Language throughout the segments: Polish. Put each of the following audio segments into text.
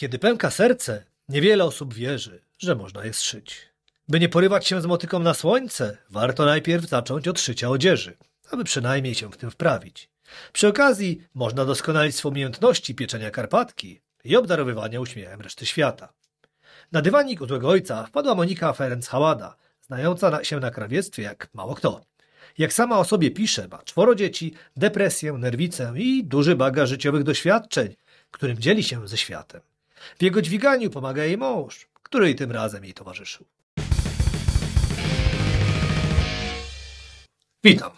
Kiedy pęka serce, niewiele osób wierzy, że można je zszyć. By nie porywać się z motyką na słońce, warto najpierw zacząć od szycia odzieży, aby przynajmniej się w tym wprawić. Przy okazji można doskonalić swoje umiejętności pieczenia karpatki i obdarowywania uśmiechem reszty świata. Na dywanik u złego ojca wpadła Monika Ferenc-Hałada, znająca się na krawiectwie jak mało kto. Jak sama o sobie pisze, ma 4 dzieci, depresję, nerwicę i duży bagaż życiowych doświadczeń, którym dzieli się ze światem. W jego dźwiganiu pomaga jej mąż, który i tym razem jej towarzyszył. Witam.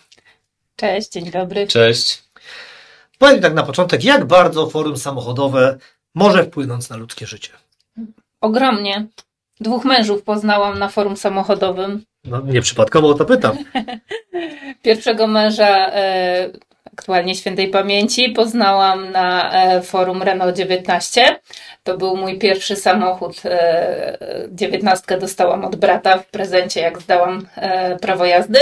Cześć, dzień dobry. Cześć. Powiedz mi tak na początek, jak bardzo forum samochodowe może wpłynąć na ludzkie życie? Ogromnie. 2 mężów poznałam na forum samochodowym. No, nieprzypadkowo o to pytam. Pierwszego męża, aktualnie świętej pamięci, poznałam na forum Renault 19. To był mój pierwszy samochód. 19 dostałam od brata w prezencie, jak zdałam prawo jazdy.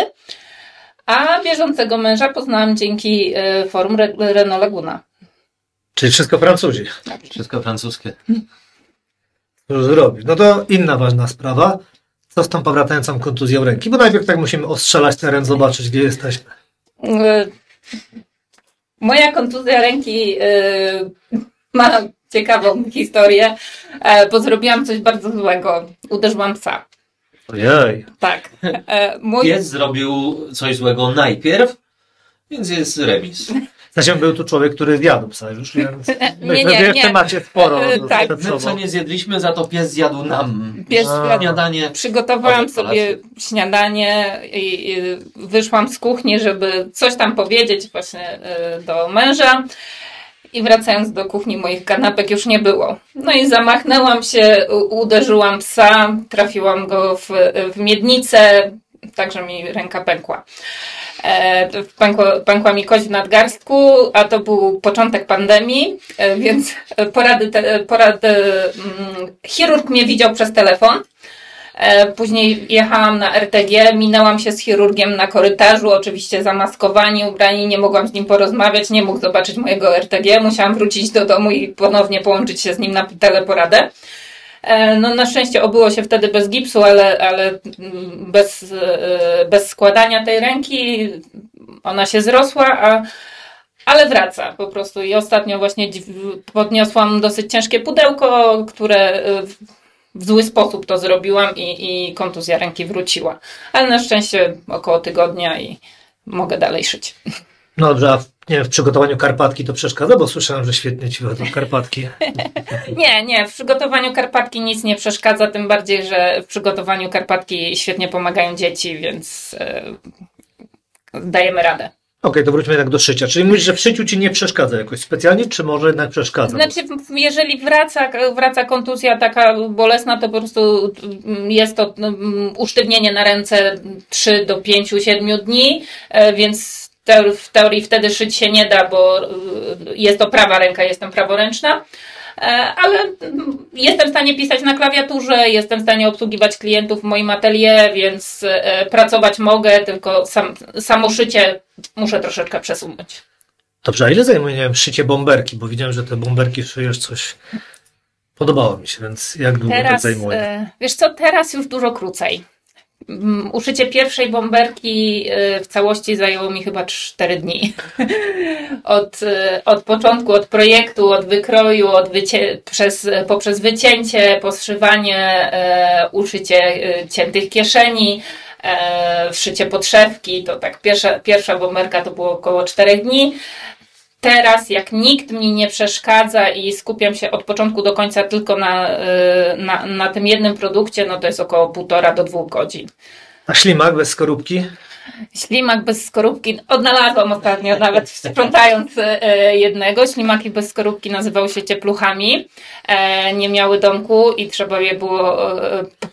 A bieżącego męża poznałam dzięki forum Renault Laguna. Czyli wszystko Francuzi. Wszystko francuskie. Już zrobić. No to inna ważna sprawa. Co z tą powracającą kontuzją ręki? Bo najpierw tak musimy ostrzelać teren, zobaczyć, gdzie jesteśmy. Moja kontuzja ręki ma ciekawą historię, bo zrobiłam coś bardzo złego. Uderzyłam psa. Ojej. Tak. Pies zrobił coś złego najpierw, więc jest remis. Znaczy był tu człowiek, który zjadł psa już, więc Nie. jeszcze macie sporo. Tak. przed My sobą. co nie zjedliśmy, za to pies zjadł nam. Pies Śniadanie. Przygotowałam Może sobie śniadanie i wyszłam z kuchni, żeby coś tam powiedzieć właśnie do męża. I wracając do kuchni, moich kanapek już nie było. No i zamachnęłam się, uderzyłam psa, trafiłam go w miednicę, także mi ręka pękła. Pękła mi kość w nadgarstku, a to był początek pandemii, więc chirurg mnie widział przez telefon. Później jechałam na RTG, minęłam się z chirurgiem na korytarzu, oczywiście zamaskowani, ubrani, nie mogłam z nim porozmawiać, nie mógł zobaczyć mojego RTG, musiałam wrócić do domu i ponownie połączyć się z nim na teleporadę. No na szczęście obyło się wtedy bez gipsu, ale bez składania tej ręki. Ona się zrosła, ale wraca po prostu. I ostatnio właśnie podniosłam dosyć ciężkie pudełko, które w zły sposób to zrobiłam i kontuzja ręki wróciła. Ale na szczęście około tygodnia i mogę dalej szyć. No dobrze, a w przygotowaniu karpatki to przeszkadza? Bo słyszałem, że świetnie ci wychodzą karpatki. Nie, w przygotowaniu karpatki nic nie przeszkadza, tym bardziej, że w przygotowaniu karpatki świetnie pomagają dzieci, więc dajemy radę. Okej, to wróćmy jednak do szycia. Czyli mówisz, że w szyciu ci nie przeszkadza jakoś specjalnie, czy może jednak przeszkadza? Znaczy, jeżeli wraca kontuzja taka bolesna, to po prostu jest to usztywnienie na ręce 3 do 5, 7 dni, więc w teorii wtedy szyć się nie da, bo jest to prawa ręka, jestem praworęczna. Ale jestem w stanie pisać na klawiaturze, jestem w stanie obsługiwać klientów w moim atelier, więc pracować mogę, tylko samo szycie muszę troszeczkę przesunąć. Dobrze, a ile zajmuje, nie wiem, szycie bomberki? Bo widziałem, że te bomberki szyjesz coś. Podobało mi się, więc jak długo to zajmuje? Wiesz co, teraz już dużo krócej. Uszycie pierwszej bomberki w całości zajęło mi chyba 4 dni. Od początku, od projektu, od wykroju, poprzez wycięcie, poszywanie, uszycie ciętych kieszeni, wszycie podszewki, to tak pierwsza bomberka to było około 4 dni. Teraz, jak nikt mi nie przeszkadza i skupiam się od początku do końca tylko na tym jednym produkcie, no to jest około 1,5 do 2 godzin. A ślimak bez skorupki? Ślimak bez skorupki odnalazłam ostatnio, nawet sprzątając jednego. Ślimaki bez skorupki nazywały się ciepluchami. Nie miały domku i trzeba je było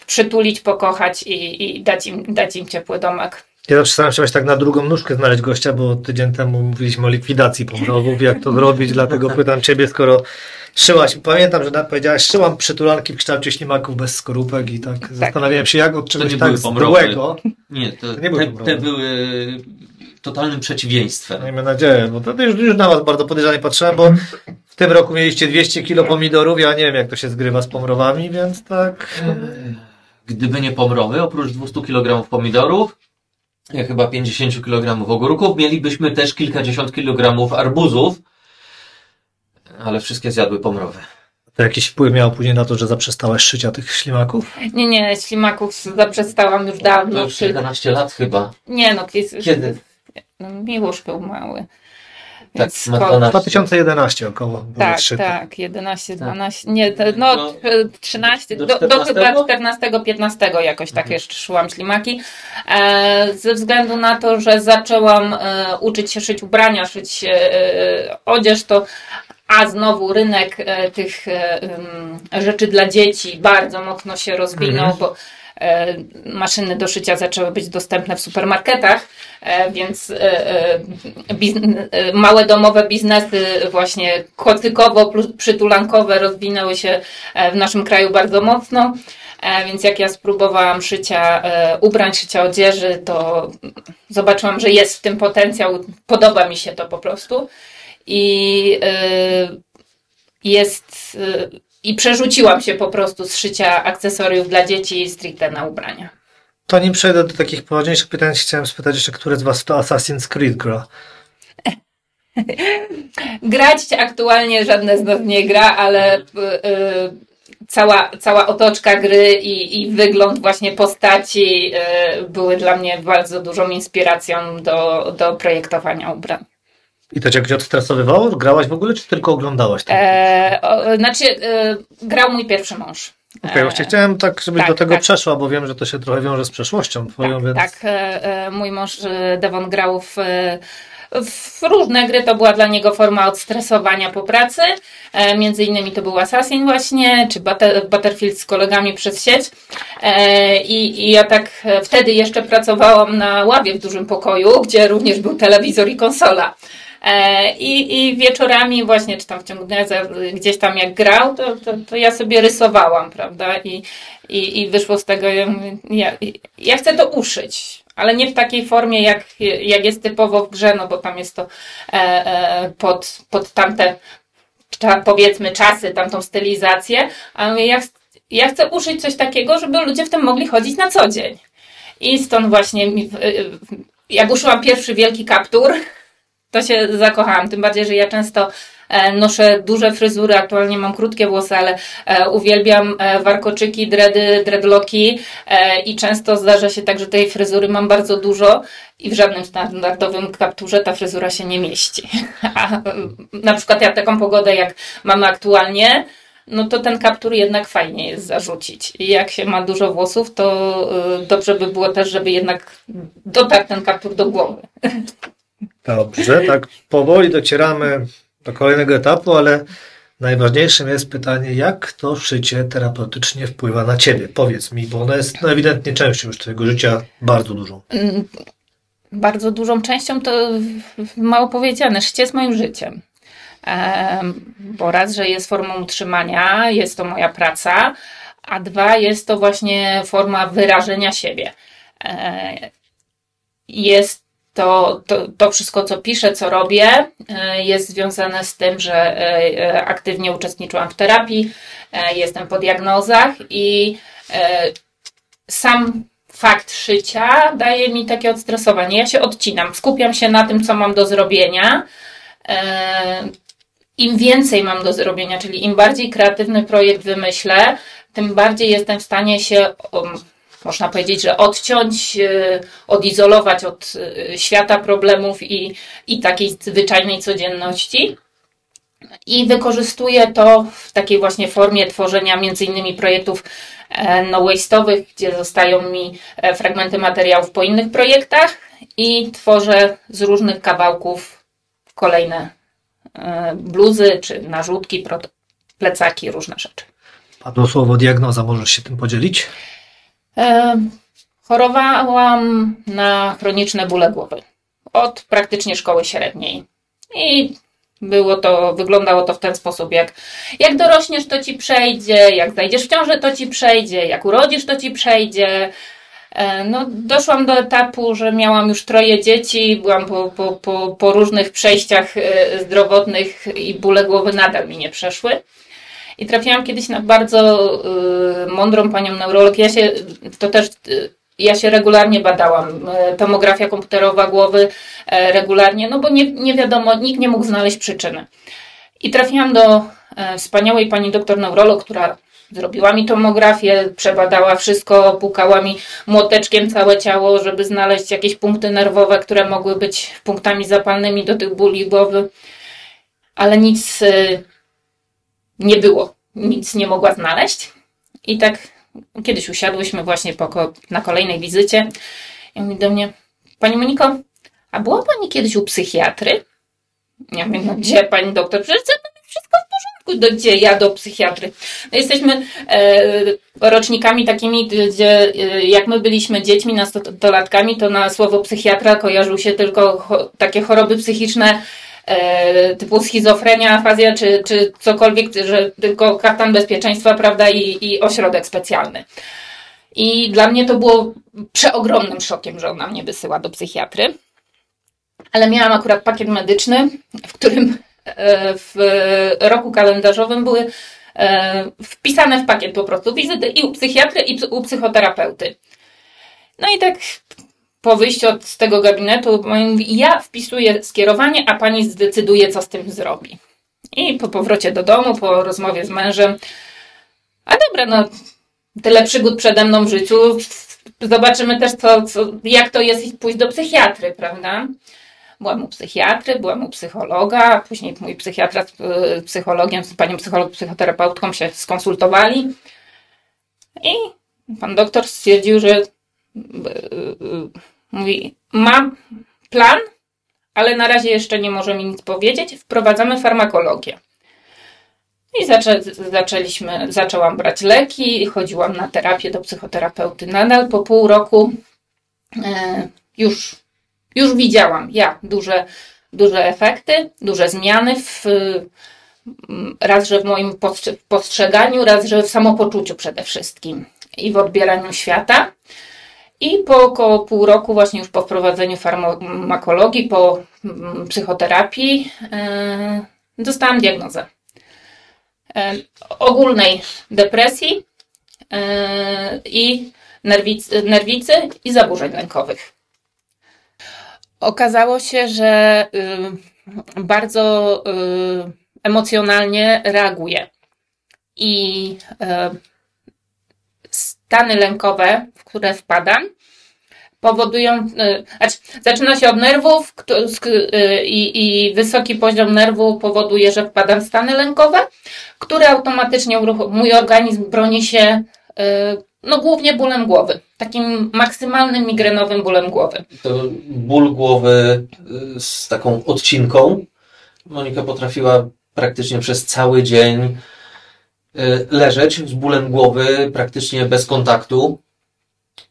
przytulić, pokochać i dać im ciepły domek. Ja zawsze staram się tak na drugą nóżkę znaleźć gościa, bo tydzień temu mówiliśmy o likwidacji pomrowów, jak to zrobić, dlatego pytam ciebie, skoro szyłaś. Pamiętam, że powiedziałaś, szyłam przytulanki w kształcie ślimaków bez skorupek i tak zastanawiałem się, jak od czegoś tak złego. Nie, te były totalnym przeciwieństwem. Miejmy nadzieję, bo to już na was bardzo podejrzanie patrzyłem, bo tym roku mieliście 200 kilo pomidorów, ja nie wiem jak to się zgrywa z pomrowami, więc tak... Gdyby nie pomrowy, oprócz 200 kg pomidorów, chyba 50 kg ogórków, mielibyśmy też kilkadziesiąt kilogramów arbuzów, ale wszystkie zjadły pomrowy. To jakiś wpływ miało później na to, że zaprzestałaś szycia tych ślimaków? Nie, ślimaków zaprzestałam już To dawno. już 11 lat chyba. Nie no, Kiedy? Miłosz był mały. Tak, Więc ma 12. 2011 około. Tak, szyte. tak, 11, 12, nie, no 13, do do chyba 14? 14-15 jakoś tak jeszcze szłam ślimaki. Ze względu na to, że zaczęłam uczyć się szyć ubrania, szyć odzież, to znowu rynek tych rzeczy dla dzieci bardzo mocno się rozwinął, bo maszyny do szycia zaczęły być dostępne w supermarketach, więc małe domowe biznesy właśnie kocykowo-przytulankowe rozwinęły się w naszym kraju bardzo mocno, więc jak ja spróbowałam szycia ubrań, szycia odzieży, to zobaczyłam, że jest w tym potencjał, podoba mi się to po prostu i i przerzuciłam się po prostu z szycia akcesoriów dla dzieci stricte na ubrania. To nim przejdę do takich poważniejszych pytań, chciałem spytać jeszcze, które z was w to Assassin's Creed gra? Grać aktualnie żadne z nas nie gra, ale cała otoczka gry i wygląd właśnie postaci były dla mnie bardzo dużą inspiracją do projektowania ubrań. I to cię jakoś odstresowywało? Grałaś w ogóle, czy tylko oglądałaś? Grał mój pierwszy mąż. Okej, właśnie chciałem tak, żebyś tak, do tego tak. przeszła, bo wiem, że to się trochę wiąże z przeszłością twoją, więc... Tak, mój mąż Devon grał w różne gry, to była dla niego forma odstresowania po pracy. Między innymi to był Assassin właśnie, czy Battlefield z kolegami przez sieć. I ja tak wtedy jeszcze pracowałam na ławie w dużym pokoju, gdzie również był telewizor i konsola. I wieczorami właśnie, czy tam w ciągu dnia gdzieś tam jak grał, to ja sobie rysowałam, prawda? I wyszło z tego, ja chcę to uszyć, ale nie w takiej formie, jak jest typowo w grze, no bo tam jest to pod tamte, powiedzmy, czasy, tamtą stylizację, ale ja chcę uszyć coś takiego, żeby ludzie w tym mogli chodzić na co dzień. I stąd właśnie, jak uszyłam pierwszy wielki kaptur, to się zakochałam, tym bardziej, że ja często noszę duże fryzury, aktualnie mam krótkie włosy, ale uwielbiam warkoczyki, dreadlocki i często zdarza się tak, że tej fryzury mam bardzo dużo i w żadnym standardowym kapturze ta fryzura się nie mieści. A na przykład ja taką pogodę jak mamy aktualnie, no to ten kaptur jednak fajnie jest zarzucić. I jak się ma dużo włosów, to dobrze by było też, żeby jednak dotarł ten kaptur do głowy. Dobrze, tak powoli docieramy do kolejnego etapu, ale najważniejszym jest pytanie, jak to szycie terapeutycznie wpływa na ciebie? Powiedz mi, bo ono jest ewidentnie częścią już twojego życia, bardzo dużą. Bardzo dużą częścią to mało powiedziane. Szycie jest moim życiem. Bo raz, że jest formą utrzymania, jest to moja praca, a dwa, jest to właśnie forma wyrażenia siebie. Jest to wszystko, co piszę, co robię, jest związane z tym, że aktywnie uczestniczyłam w terapii, jestem po diagnozach i sam fakt szycia daje mi takie odstresowanie. Ja się odcinam, skupiam się na tym, co mam do zrobienia. Im więcej mam do zrobienia, czyli im bardziej kreatywny projekt wymyślę, tym bardziej jestem w stanie się, można powiedzieć, że odciąć, odizolować od świata problemów i takiej zwyczajnej codzienności. I wykorzystuję to w takiej właśnie formie tworzenia między innymi projektów no-waste'owych, gdzie zostają mi fragmenty materiałów po innych projektach i tworzę z różnych kawałków kolejne bluzy, czy narzutki, plecaki, różne rzeczy. Padło słowo diagnoza, możesz się tym podzielić? Chorowałam na chroniczne bóle głowy od praktycznie szkoły średniej i wyglądało to w ten sposób, jak dorośniesz, to ci przejdzie, jak zajdziesz w ciążę, to ci przejdzie, jak urodzisz, to ci przejdzie. No, doszłam do etapu, że miałam już 3 dzieci, byłam po różnych przejściach zdrowotnych i bóle głowy nadal mi nie przeszły. I trafiłam kiedyś na bardzo mądrą panią neurolog. Ja się regularnie badałam. Tomografia komputerowa głowy regularnie, no bo nie wiadomo, nikt nie mógł znaleźć przyczyny. I trafiłam do wspaniałej pani doktor neurolog, która zrobiła mi tomografię, przebadała wszystko, pukała mi młoteczkiem całe ciało, żeby znaleźć jakieś punkty nerwowe, które mogły być punktami zapalnymi do tych bóli głowy. Ale nic nie było. Nic nie mogła znaleźć. I tak kiedyś usiadłyśmy właśnie na kolejnej wizycie i mówi do mnie: pani Moniko, a była pani kiedyś u psychiatry? Ja mówię: no gdzie pani doktor? Przecież wszystko w porządku. Gdzie ja do psychiatry? No jesteśmy rocznikami takimi, gdzie jak my byliśmy dziećmi, nastolatkami, to na słowo psychiatra kojarzył się tylko takie choroby psychiczne typu schizofrenia, afazja czy cokolwiek, że tylko kaftan bezpieczeństwa, prawda, i ośrodek specjalny. I dla mnie to było przeogromnym szokiem, że ona mnie wysyła do psychiatry. Ale miałam akurat pakiet medyczny, w którym w roku kalendarzowym były wpisane w pakiet po prostu wizyty i u psychiatry, i u psychoterapeuty. No i tak po wyjściu z tego gabinetu mówi: ja wpisuję skierowanie, a pani zdecyduje, co z tym zrobi. I po powrocie do domu, po rozmowie z mężem: a dobra, no tyle przygód przede mną w życiu, zobaczymy też, jak to jest pójść do psychiatry, prawda? Byłam u psychiatry, byłam u psychologa, później mój psychiatra z psychologiem, z panią psycholog, psychoterapeutką się skonsultowali i pan doktor stwierdził, że mówi: mam plan, ale na razie jeszcze nie może mi nic powiedzieć, wprowadzamy farmakologię. I zaczęłam brać leki, chodziłam na terapię do psychoterapeuty. Nadal po pół roku już widziałam duże efekty, duże zmiany raz, że w moim postrzeganiu, raz, że w samopoczuciu przede wszystkim i w odbieraniu świata. I po około pół roku, właśnie już po wprowadzeniu farmakologii, po psychoterapii, dostałam diagnozę ogólnej depresji i nerwicy i zaburzeń lękowych. Okazało się, że bardzo emocjonalnie reaguję i stany lękowe, w które wpadam, powodują, zaczyna się od nerwów i wysoki poziom nerwu powoduje, że wpadam w stany lękowe, które automatycznie mój organizm broni się głównie bólem głowy, takim maksymalnym migrenowym bólem głowy. To ból głowy z taką odcinką. Monika potrafiła praktycznie przez cały dzień leżeć z bólem głowy, praktycznie bez kontaktu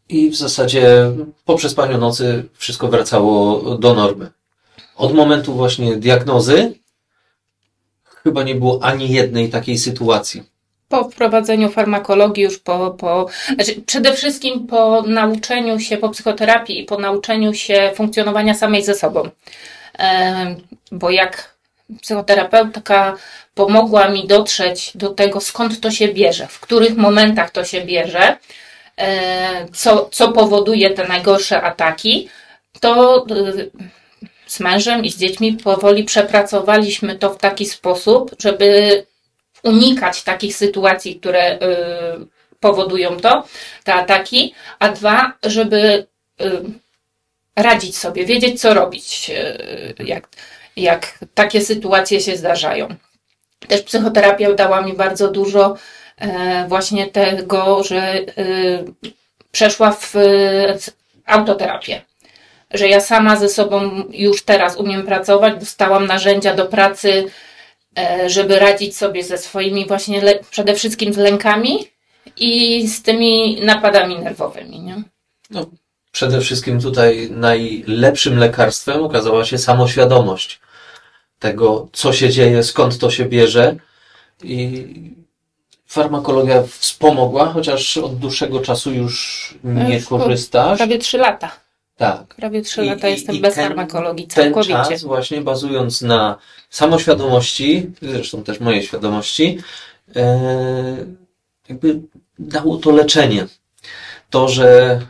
i w zasadzie po przespaniu nocy wszystko wracało do normy. Od momentu właśnie diagnozy chyba nie było ani jednej takiej sytuacji. Po wprowadzeniu farmakologii już przede wszystkim po nauczeniu się, po psychoterapii i po nauczeniu się funkcjonowania samej ze sobą. Bo jak psychoterapeutka pomogła mi dotrzeć do tego, skąd to się bierze, w których momentach to się bierze, co powoduje te najgorsze ataki, to z mężem i z dziećmi powoli przepracowaliśmy to w taki sposób, żeby unikać takich sytuacji, które powodują te ataki, a dwa, żeby radzić sobie, wiedzieć, co robić, jak takie sytuacje się zdarzają. Też psychoterapia dała mi bardzo dużo właśnie tego, że przeszła w autoterapię. Że ja sama ze sobą już teraz umiem pracować, dostałam narzędzia do pracy, żeby radzić sobie ze swoimi właśnie przede wszystkim z lękami i z tymi napadami nerwowymi. Nie? No, przede wszystkim tutaj najlepszym lekarstwem okazała się samoświadomość tego, co się dzieje, skąd to się bierze i farmakologia wspomogła, chociaż od dłuższego czasu już nie korzystasz. Prawie 3 lata. Tak. Prawie 3 lata jestem bez farmakologii, całkowicie. Ten czas właśnie bazując na samoświadomości, zresztą też mojej świadomości, jakby dało to leczenie. To, że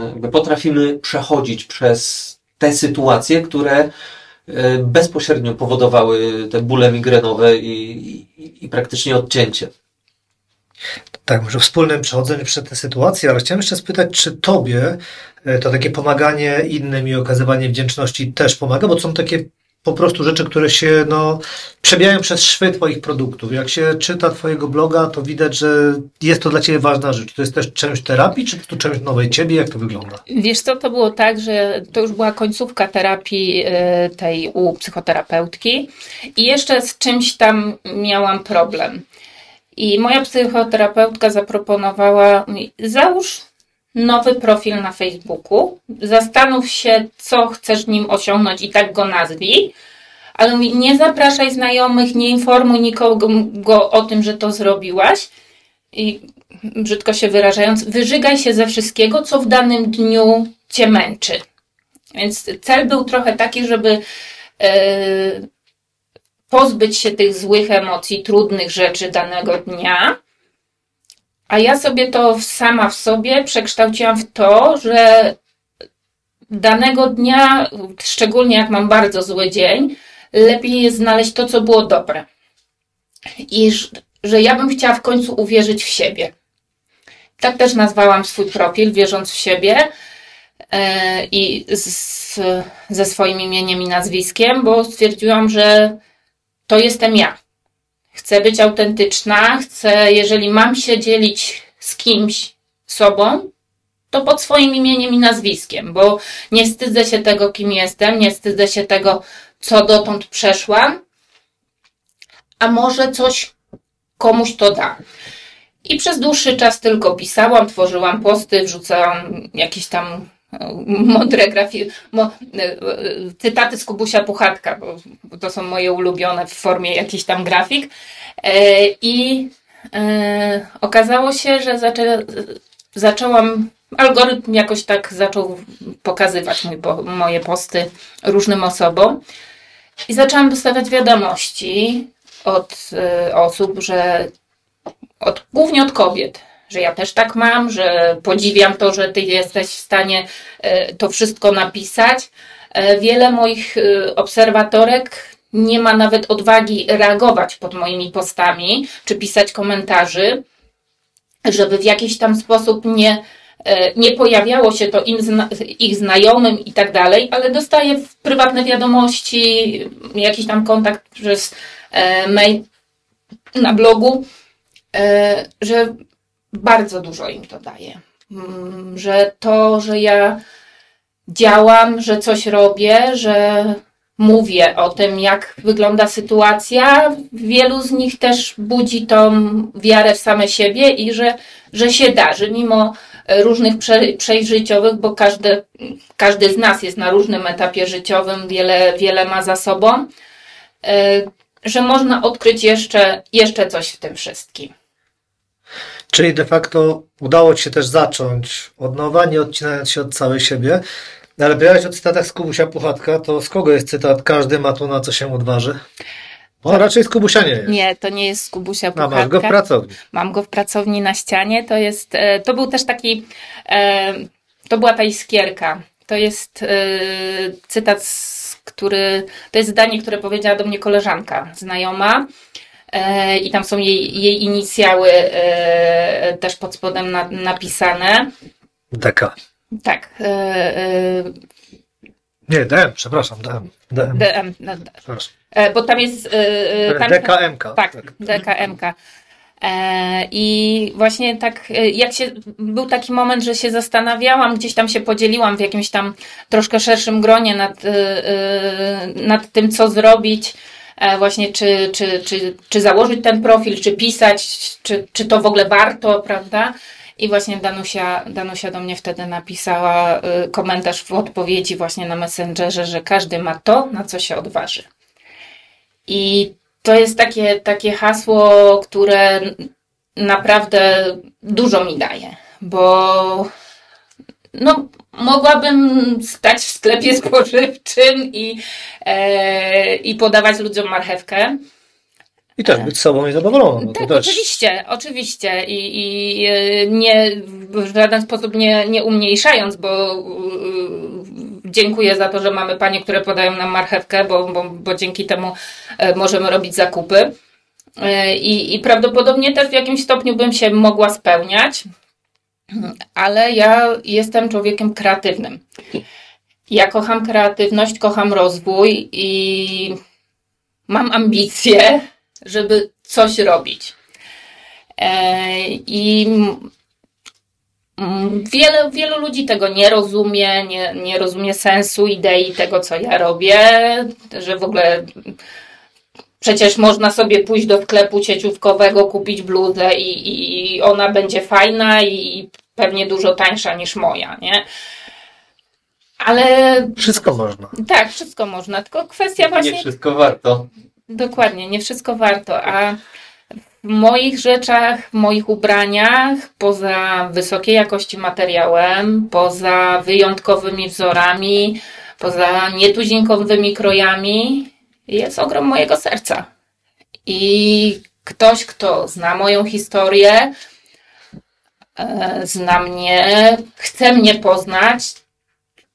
jakby potrafimy przechodzić przez te sytuacje, które bezpośrednio powodowały te bóle migrenowe i praktycznie odcięcie. Tak, może wspólnym przechodzeniu przez te sytuacje, ale chciałem jeszcze spytać, czy tobie to takie pomaganie innym i okazywanie wdzięczności też pomaga, bo to są takie po prostu rzeczy, które się przebijają przez szwy twoich produktów. Jak się czyta twojego bloga, to widać, że jest to dla ciebie ważna rzecz. To jest też część terapii, czy to część nowej ciebie? Jak to wygląda? Wiesz co, to było tak, że to już była końcówka terapii tej u psychoterapeutki i jeszcze z czymś tam miałam problem. I moja psychoterapeutka zaproponowała mi, załóż nowy profil na Facebooku, zastanów się, co chcesz nim osiągnąć i tak go nazwij, ale mówi, nie zapraszaj znajomych, nie informuj nikogo o tym, że to zrobiłaś i brzydko się wyrażając, wyżygaj się ze wszystkiego, co w danym dniu cię męczy. Więc cel był trochę taki, żeby pozbyć się tych złych emocji, trudnych rzeczy danego dnia, a ja sobie to sama w sobie przekształciłam w to, że danego dnia, szczególnie jak mam bardzo zły dzień, lepiej jest znaleźć to, co było dobre. I że ja bym chciała w końcu uwierzyć w siebie. Tak też nazwałam swój profil, wierząc w siebie i ze swoim imieniem i nazwiskiem, bo stwierdziłam, że to jestem ja. Chcę być autentyczna, jeżeli mam się dzielić z kimś sobą, to pod swoim imieniem i nazwiskiem, bo nie wstydzę się tego, kim jestem, nie wstydzę się tego, co dotąd przeszłam, a może coś komuś to da. I przez dłuższy czas tylko pisałam, tworzyłam posty, wrzucałam jakieś tam mądre cytaty z Kubusia Puchatka, bo to są moje ulubione w formie jakiś tam grafik. I okazało się, że zaczęłam, algorytm jakoś tak zaczął pokazywać moje posty różnym osobom i zaczęłam dostawać wiadomości od osób, głównie od kobiet, że ja też tak mam, że podziwiam to, że ty jesteś w stanie to wszystko napisać. Wiele moich obserwatorek nie ma nawet odwagi reagować pod moimi postami, czy pisać komentarzy, żeby w jakiś tam sposób nie pojawiało się to ich znajomym i tak dalej, ale dostaję prywatne wiadomości, jakiś tam kontakt przez mail na blogu, że bardzo dużo im to daje. Że to, że ja działam, że coś robię, że mówię o tym, jak wygląda sytuacja, wielu z nich też budzi tą wiarę w same siebie i że się da, że mimo różnych przejść życiowych, bo każdy z nas jest na różnym etapie życiowym, wiele ma za sobą, że można odkryć jeszcze coś w tym wszystkim. Czyli de facto udało ci się też zacząć od nowa, nie odcinając się od całej siebie. Ale powiedziałeś o cytatach z Kubusia Puchatka, to z kogo jest cytat? Każdy ma to, na co się odważy. On raczej z Kubusia nie jest. Nie, to nie jest z Kubusia Puchatka. A masz go w pracowni. Mam go w pracowni na ścianie. To był też taki, to była ta iskierka. To jest cytat, to jest zdanie, które powiedziała do mnie koleżanka, znajoma. I tam są jej inicjały też pod spodem napisane. DK. Tak. Nie, DM, przepraszam, DM. Przepraszam. Bo tam jest... DKMK. Tak, DKMK. I właśnie tak, był taki moment, że się zastanawiałam, gdzieś tam się podzieliłam w jakimś tam troszkę szerszym gronie nad tym, co zrobić. Właśnie czy założyć ten profil, czy pisać, czy to w ogóle warto, prawda? I właśnie Danusia do mnie wtedy napisała komentarz w odpowiedzi właśnie na Messengerze, że każdy ma to, na co się odważy. I to jest takie hasło, które naprawdę dużo mi daje, bo no, mogłabym stać w sklepie spożywczym i podawać ludziom marchewkę. I też być sobą i zadowoloną. No Tak, to też... oczywiście. I nie, w żaden sposób nie umniejszając, bo dziękuję za to, że mamy panie, które podają nam marchewkę, bo dzięki temu możemy robić zakupy. I prawdopodobnie też w jakimś stopniu bym się mogła spełniać, ale ja jestem człowiekiem kreatywnym. Ja kocham kreatywność, kocham rozwój i mam ambicje, żeby coś robić. I wielu ludzi tego nie rozumie, nie rozumie sensu, idei tego, co ja robię, że w ogóle przecież można sobie pójść do sklepu sieciówkowego, kupić bluzę i ona będzie fajna i pewnie dużo tańsza niż moja, nie? Ale... Wszystko można. Tak, wszystko można, tylko kwestia właśnie... Nie wszystko warto. Dokładnie, nie wszystko warto, a w moich rzeczach, w moich ubraniach, poza wysokiej jakości materiałem, poza wyjątkowymi wzorami, poza nietuzinkowymi krojami, jest ogrom mojego serca. I ktoś, kto zna moją historię, zna mnie, chce mnie poznać,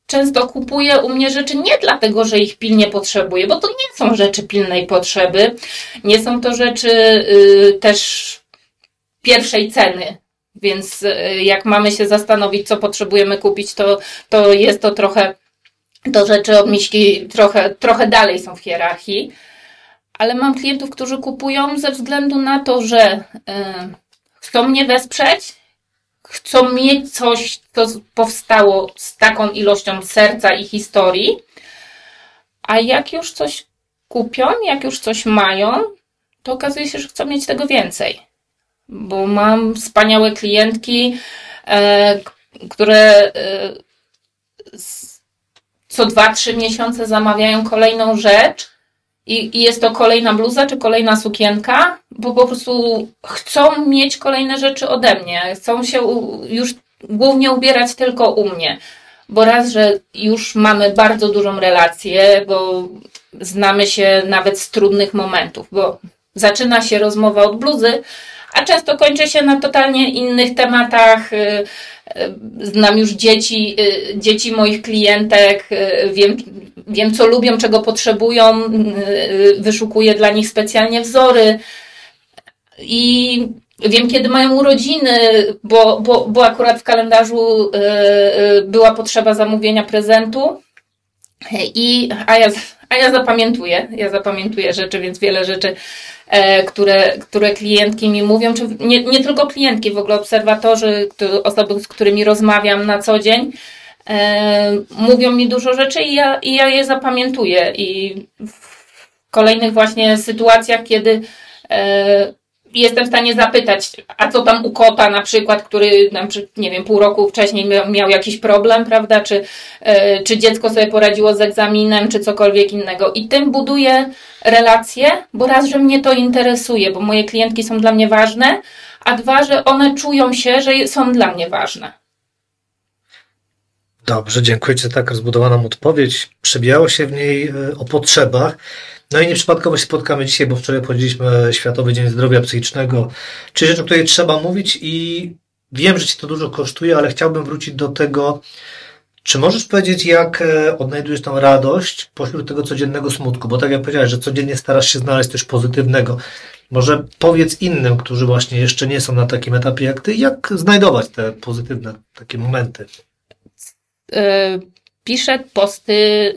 często kupuje u mnie rzeczy nie dlatego, że ich pilnie potrzebuje, bo to nie są rzeczy pilnej potrzeby, nie są to rzeczy też pierwszej ceny, więc jak mamy się zastanowić, co potrzebujemy kupić, to jest to trochę, to rzeczy od miśki trochę dalej są w hierarchii, ale mam klientów, którzy kupują ze względu na to, że chcą mnie wesprzeć, chcą mieć coś, co powstało z taką ilością serca i historii, a jak już coś kupią, jak już coś mają, to okazuje się, że chcą mieć tego więcej. Bo mam wspaniałe klientki, które co 2-3 miesiące zamawiają kolejną rzecz i jest to kolejna bluza czy kolejna sukienka, bo po prostu chcą mieć kolejne rzeczy ode mnie. Chcą się już głównie ubierać tylko u mnie. Bo raz, że już mamy bardzo dużą relację, bo znamy się nawet z trudnych momentów, bo zaczyna się rozmowa od bluzy, a często kończy się na totalnie innych tematach. Znam już dzieci moich klientek, wiem co lubią, czego potrzebują, wyszukuję dla nich specjalnie wzory i wiem, kiedy mają urodziny, bo akurat w kalendarzu była potrzeba zamówienia prezentu, a ja zapamiętuję rzeczy, więc wiele rzeczy, które klientki mi mówią, czy nie tylko klientki, w ogóle obserwatorzy, osoby, z którymi rozmawiam na co dzień, mówią mi dużo rzeczy i ja je zapamiętuję. I w kolejnych właśnie sytuacjach, kiedy jestem w stanie zapytać, a co tam u kota na przykład, który, nie wiem, pół roku wcześniej miał jakiś problem, prawda, czy dziecko sobie poradziło z egzaminem, czy cokolwiek innego. I tym buduję relacje, bo raz, że mnie to interesuje, bo moje klientki są dla mnie ważne, a dwa, że one czują się, że są dla mnie ważne. Dobrze, dziękuję Ci za tak rozbudowaną odpowiedź. Przebijało się w niej o potrzebach. No i nieprzypadkowo się spotkamy dzisiaj, bo wczoraj obchodziliśmy Światowy Dzień Zdrowia Psychicznego, czyli rzecz, o której trzeba mówić i wiem, że Ci to dużo kosztuje, ale chciałbym wrócić do tego, czy możesz powiedzieć, jak odnajdujesz tą radość pośród tego codziennego smutku, bo tak jak powiedziałeś, że codziennie starasz się znaleźć coś pozytywnego. Może powiedz innym, którzy właśnie jeszcze nie są na takim etapie jak Ty, jak znajdować te pozytywne takie momenty. Piszę posty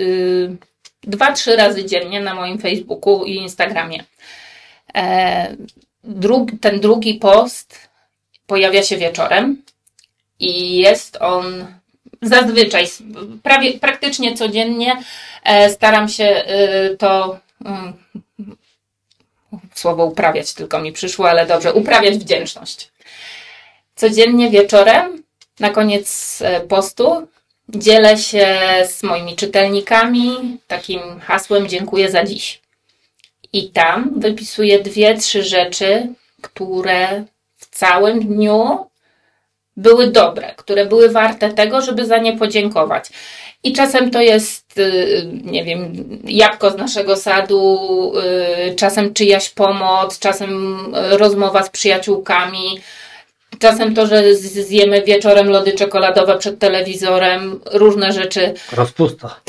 2-3 razy dziennie na moim Facebooku i Instagramie. Ten drugi post pojawia się wieczorem i jest on zazwyczaj, praktycznie codziennie staram się to słowo uprawiać tylko mi przyszło, ale dobrze, uprawiać wdzięczność. Codziennie wieczorem, na koniec postu, dzielę się z moimi czytelnikami takim hasłem dziękuję za dziś. I tam wypisuję 2-3 rzeczy, które w całym dniu były dobre, które były warte tego, żeby za nie podziękować. I czasem to jest, nie wiem, jabłko z naszego sadu, czasem czyjaś pomoc, czasem rozmowa z przyjaciółkami, czasem to, że zjemy wieczorem lody czekoladowe przed telewizorem, różne rzeczy. Rozpusta.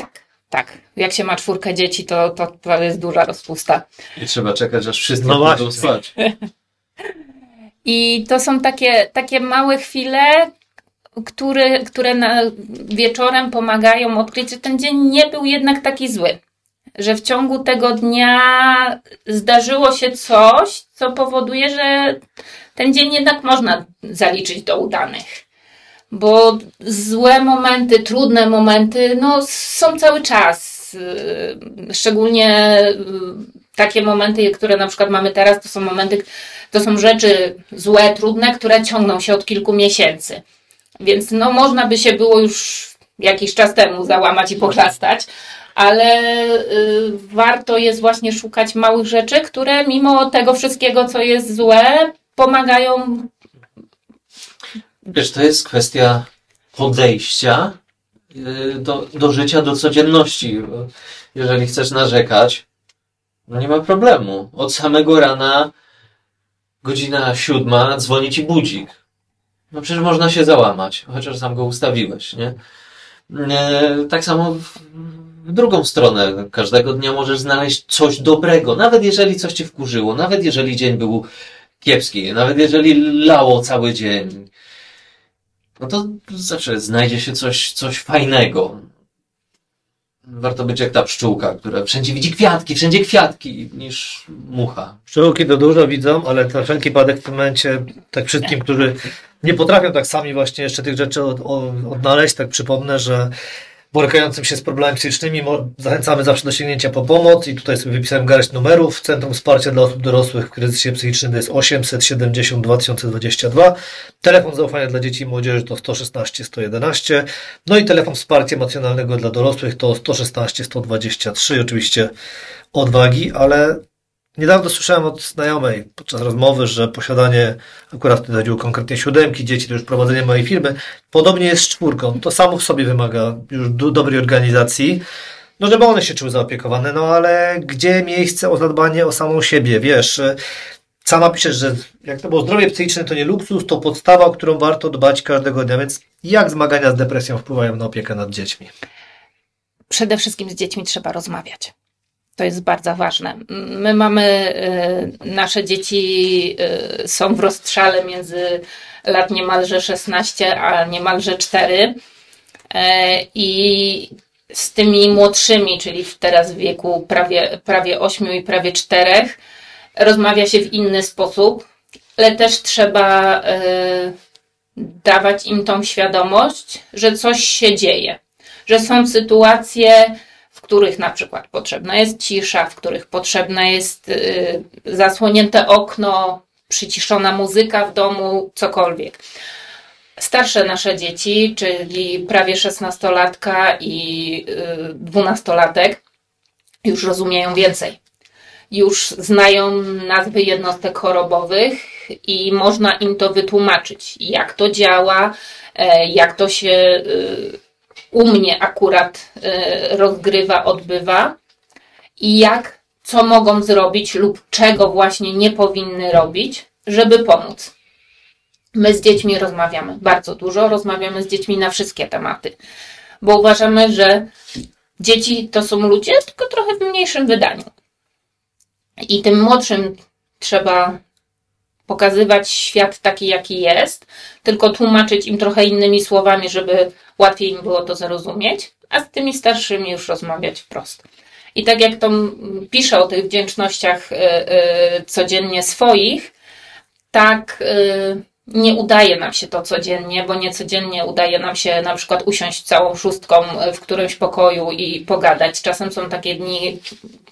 Tak, jak się ma 4 dzieci, to jest duża rozpusta. I trzeba czekać, aż wszyscy No pójdą właśnie. spać. I to są takie małe chwile, które wieczorem pomagają odkryć, że ten dzień nie był jednak taki zły. Że w ciągu tego dnia zdarzyło się coś, co powoduje, że ten dzień jednak można zaliczyć do udanych. Bo złe momenty, trudne momenty, są cały czas. Szczególnie takie momenty, które na przykład mamy teraz, to są rzeczy złe, trudne, które ciągną się od kilku miesięcy. Więc można by się było już jakiś czas temu załamać i pochlastać, ale warto jest właśnie szukać małych rzeczy, które mimo tego wszystkiego, co jest złe, pomagają. Wiesz, to jest kwestia podejścia do życia, do codzienności. Jeżeli chcesz narzekać, nie ma problemu. Od samego rana, godzina 7, dzwoni ci budzik. Przecież można się załamać, chociaż sam go ustawiłeś, nie? Tak samo w drugą stronę. Każdego dnia możesz znaleźć coś dobrego, nawet jeżeli coś cię wkurzyło, nawet jeżeli dzień był kiepski, nawet jeżeli lało cały dzień. To zawsze znajdzie się coś fajnego. Warto być jak ta pszczółka, która wszędzie widzi wszędzie kwiatki, niż mucha. Pszczółki to dużo widzą, ale na wszelki wypadek w tym momencie tak wszystkim, którzy nie potrafią tak sami właśnie jeszcze tych rzeczy odnaleźć, tak przypomnę, że borykającym się z problemami psychicznymi zachęcamy zawsze do sięgnięcia po pomoc i tutaj sobie wypisałem garść numerów. Centrum Wsparcia dla Osób Dorosłych w Kryzysie Psychicznym to jest 870 2022. Telefon zaufania dla dzieci i młodzieży to 116 111. No i telefon wsparcia emocjonalnego dla dorosłych to 116 123. Oczywiście odwagi, ale niedawno słyszałem od znajomej podczas rozmowy, że posiadanie, akurat wtedy chodziło konkretnie 7 dzieci, to już prowadzenie mojej firmy, podobnie jest z 4. To samo w sobie wymaga już dobrej organizacji, żeby one się czuły zaopiekowane, ale gdzie miejsce o zadbanie o samą siebie, wiesz, sama piszesz, że jak to było zdrowie psychiczne to nie luksus, to podstawa, o którą warto dbać każdego dnia, więc jak zmagania z depresją wpływają na opiekę nad dziećmi? Przede wszystkim z dziećmi trzeba rozmawiać. To jest bardzo ważne. My mamy, nasze dzieci są w rozstrzale między lat niemalże 16, a niemalże 4. I z tymi młodszymi, czyli teraz w wieku prawie 8 i prawie 4, rozmawia się w inny sposób, ale też trzeba dawać im tą świadomość, że coś się dzieje, że są sytuacje, w których na przykład potrzebna jest cisza, w których potrzebne jest zasłonięte okno, przyciszona muzyka w domu, cokolwiek. Starsze nasze dzieci, czyli prawie 16-latka i 12-latek, już rozumieją więcej. Już znają nazwy jednostek chorobowych i można im to wytłumaczyć, jak to działa, jak to się u mnie akurat rozgrywa, odbywa i co mogą zrobić lub czego właśnie nie powinny robić, żeby pomóc. My z dziećmi rozmawiamy bardzo dużo, rozmawiamy z dziećmi na wszystkie tematy, bo uważamy, że dzieci to są ludzie, tylko trochę w mniejszym wydaniu. I tym młodszym trzeba pokazywać świat taki, jaki jest, tylko tłumaczyć im trochę innymi słowami, żeby łatwiej im było to zrozumieć, a z tymi starszymi już rozmawiać wprost. I tak jak to piszę o tych wdzięcznościach codziennie swoich, tak nie udaje nam się to codziennie, bo nie codziennie udaje nam się na przykład usiąść całą szóstką w którymś pokoju i pogadać. Czasem są takie dni,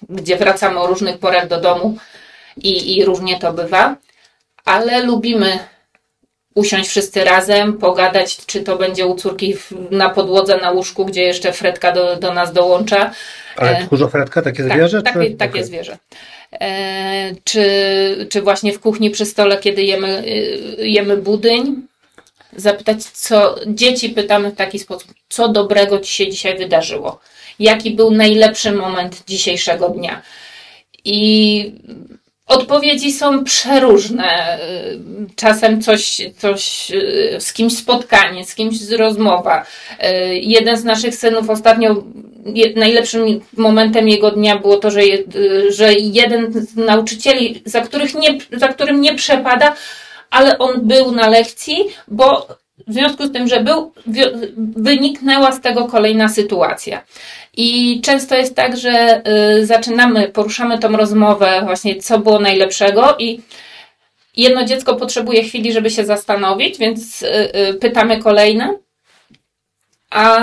gdzie wracamy o różnych porach do domu i różnie to bywa, ale lubimy usiąść wszyscy razem, pogadać, czy to będzie u córki na podłodze, na łóżku, gdzie jeszcze Fredka do nas dołącza. Ale tchórzo Fredka, takie zwierzę? Takie zwierzę. czy właśnie w kuchni przy stole, kiedy jemy budyń. Zapytać, dzieci pytamy w taki sposób, co dobrego ci się dzisiaj wydarzyło? Jaki był najlepszy moment dzisiejszego dnia? I odpowiedzi są przeróżne. Czasem coś z kimś spotkanie, z kimś rozmowa. Jeden z naszych synów ostatnio, najlepszym momentem jego dnia było to, że jeden z nauczycieli, za którym nie przepada, ale on był na lekcji, bo w związku z tym, że był, wyniknęła z tego kolejna sytuacja. I często jest tak, że poruszamy tą rozmowę właśnie, co było najlepszego i jedno dziecko potrzebuje chwili, żeby się zastanowić, więc pytamy kolejne, a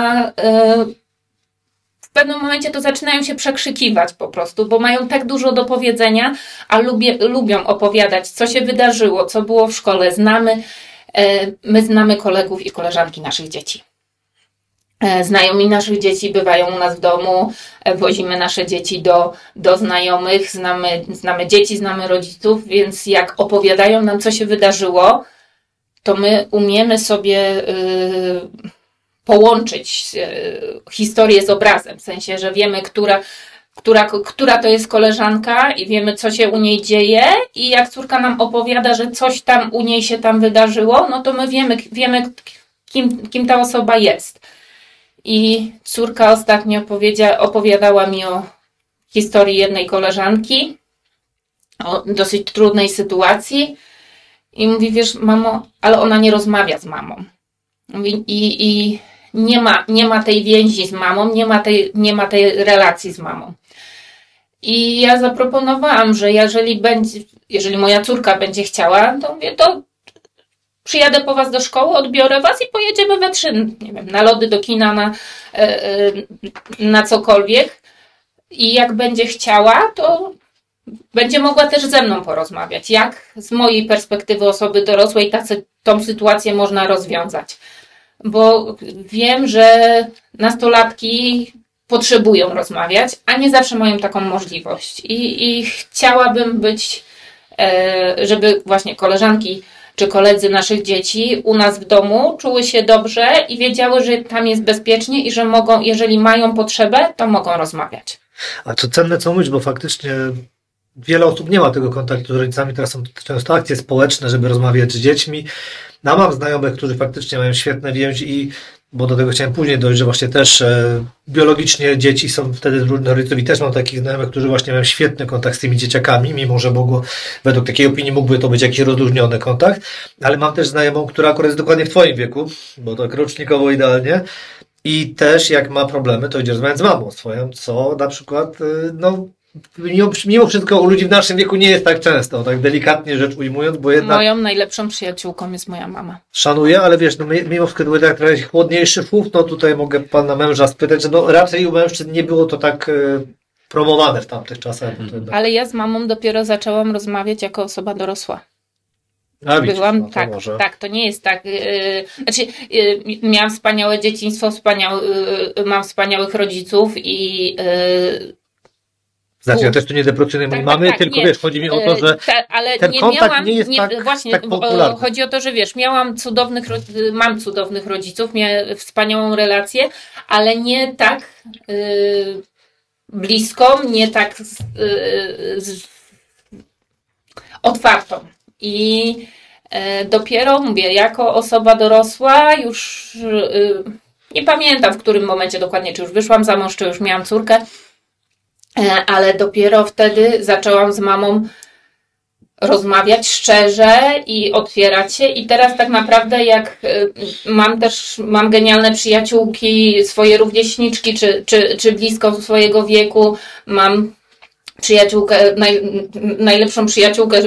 w pewnym momencie to zaczynają się przekrzykiwać po prostu, bo mają tak dużo do powiedzenia, a lubią opowiadać, co się wydarzyło, co było w szkole. My znamy kolegów i koleżanki naszych dzieci. Znajomi naszych dzieci bywają u nas w domu, wozimy nasze dzieci do znajomych, znamy dzieci, znamy rodziców, więc jak opowiadają nam, co się wydarzyło, to my umiemy sobie połączyć historię z obrazem, w sensie, że wiemy, która to jest koleżanka i wiemy, co się u niej dzieje i jak córka nam opowiada, że coś tam u niej się tam wydarzyło, no to my wiemy kim ta osoba jest. I córka ostatnio opowiadała mi o historii jednej koleżanki, o dosyć trudnej sytuacji i mówi, wiesz, mamo, ale ona nie rozmawia z mamą. I nie ma tej więzi z mamą, nie ma tej relacji z mamą. I ja zaproponowałam, że jeżeli moja córka będzie chciała, to mówię, to przyjadę po was do szkoły, odbiorę was i pojedziemy we trzy, nie wiem, na lody, do kina, na cokolwiek. I jak będzie chciała, to będzie mogła też ze mną porozmawiać, jak z mojej perspektywy osoby dorosłej tą sytuację można rozwiązać. Bo wiem, że nastolatki potrzebują rozmawiać, a nie zawsze mają taką możliwość. I chciałabym żeby właśnie koleżanki czy koledzy naszych dzieci u nas w domu czuły się dobrze i wiedziały, że tam jest bezpiecznie i że mogą, jeżeli mają potrzebę, to mogą rozmawiać. A co cenne, co mówisz, bo faktycznie wiele osób nie ma tego kontaktu z rodzicami, teraz są często akcje społeczne, żeby rozmawiać z dziećmi. No, mam znajomych, którzy faktycznie mają świetne więzi bo do tego chciałem później dojść, że właśnie też biologicznie dzieci są wtedy z różnych rodziców i też mam takich znajomych, którzy właśnie mają świetny kontakt z tymi dzieciakami, mimo że według takiej opinii mógłby to być jakiś rozluźniony kontakt, ale mam też znajomą, która akurat jest dokładnie w twoim wieku, bo tak rocznikowo idealnie i też jak ma problemy, to idzie rozmawiać z mamą swoją, co na przykład, mimo wszystko u ludzi w naszym wieku nie jest tak często, tak delikatnie rzecz ujmując, bo jednak... Moją najlepszą przyjaciółką jest moja mama. Szanuję, ale wiesz, mimo wszystko były tak trochę chłodniejszy fów, tutaj mogę pana męża spytać, że raczej u mężczyzn nie było to tak promowane w tamtych czasach. Ale ja z mamą dopiero zaczęłam rozmawiać jako osoba dorosła. A widzisz, byłam, to tak, to nie jest tak. Miałam wspaniałe dzieciństwo, mam wspaniałych rodziców i ja też tu nie deprecjonuję mojej mamy, tylko nie. Wiesz, chodzi mi o to, że ale ten kontakt nie jest tak popularny. Chodzi o to, że wiesz, mam cudownych rodziców, miałem wspaniałą relację, ale nie tak bliską, nie tak otwartą. I dopiero mówię, jako osoba dorosła już nie pamiętam w którym momencie dokładnie, czy już wyszłam za mąż, czy już miałam córkę, ale dopiero wtedy zaczęłam z mamą rozmawiać szczerze i otwierać się i teraz tak naprawdę jak mam genialne przyjaciółki, swoje rówieśniczki, czy blisko swojego wieku, mam przyjaciółkę, najlepszą przyjaciółkę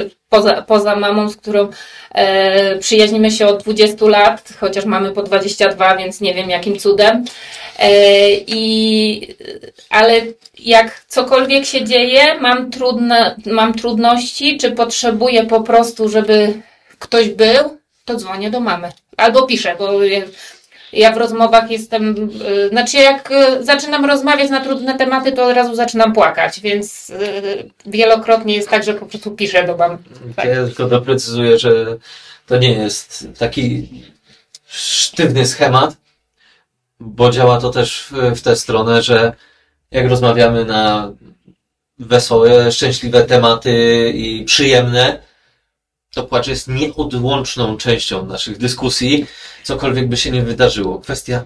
poza mamą, z którą przyjaźnimy się od 20 lat, chociaż mamy po 22, więc nie wiem jakim cudem. Ale jak cokolwiek się dzieje, mam trudności, czy potrzebuję po prostu, żeby ktoś był, to dzwonię do mamy. Albo piszę, bo Ja w rozmowach jestem, znaczy jak zaczynam rozmawiać na trudne tematy, to od razu zaczynam płakać, więc wielokrotnie jest tak, że po prostu piszę do mam. Tak. Ja tylko doprecyzuję, że to nie jest taki sztywny schemat, bo działa to też w tę stronę, że jak rozmawiamy na wesołe, szczęśliwe tematy i przyjemne, to płacz jest nieodłączną częścią naszych dyskusji, cokolwiek by się nie wydarzyło. Kwestia,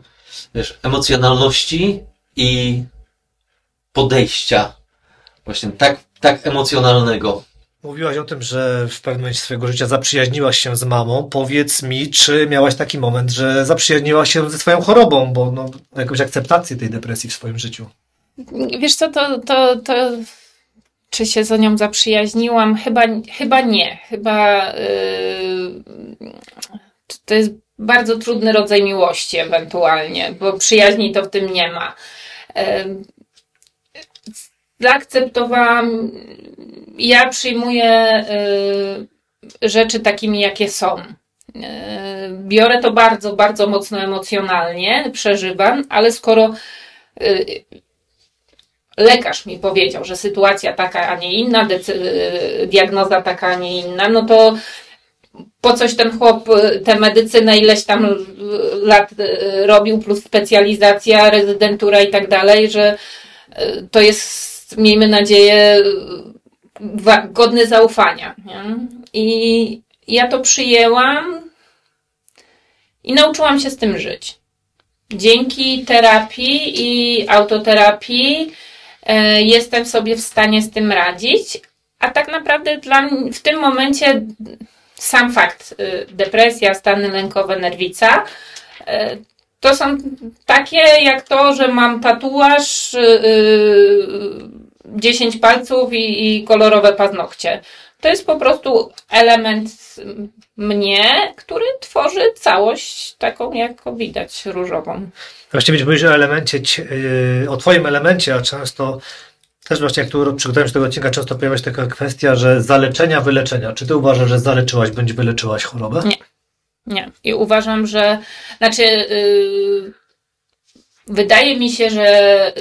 wiesz, emocjonalności i podejścia właśnie tak emocjonalnego. Mówiłaś o tym, że w pewnym momencie swojego życia zaprzyjaźniłaś się z mamą. Powiedz mi, czy miałaś taki moment, że zaprzyjaźniłaś się ze swoją chorobą, bo no, jakąś akceptację tej depresji w swoim życiu? Wiesz co, to czy się z nią zaprzyjaźniłam? Chyba nie. Chyba to jest bardzo trudny rodzaj miłości ewentualnie, bo przyjaźni to w tym nie ma. Zaakceptowałam, ja przyjmuję rzeczy takimi, jakie są. Biorę to bardzo, bardzo mocno emocjonalnie, przeżywam, ale skoro lekarz mi powiedział, że sytuacja taka, a nie inna, diagnoza taka, a nie inna, no to po coś ten chłop tę medycynę ileś tam lat robił, plus specjalizacja, rezydentura i tak dalej, że to jest, miejmy nadzieję, godny zaufania. Nie? I ja to przyjęłam i nauczyłam się z tym żyć. Dzięki terapii i autoterapii jestem sobie w stanie z tym radzić, a tak naprawdę dla mnie w tym momencie sam fakt depresja, stany lękowe, nerwica to są takie jak to, że mam tatuaż, 10 palców i kolorowe paznokcie. To jest po prostu element mnie, który tworzy całość taką, jak widać, różową. Właściwie mówisz o elemencie, o twoim elemencie, a często też właśnie jak tu przygotowałem się do tego odcinka, często pojawia się taka kwestia, że zaleczenia, wyleczenia. Czy ty uważasz, że zaleczyłaś bądź wyleczyłaś chorobę? Nie. I uważam, że wydaje mi się, że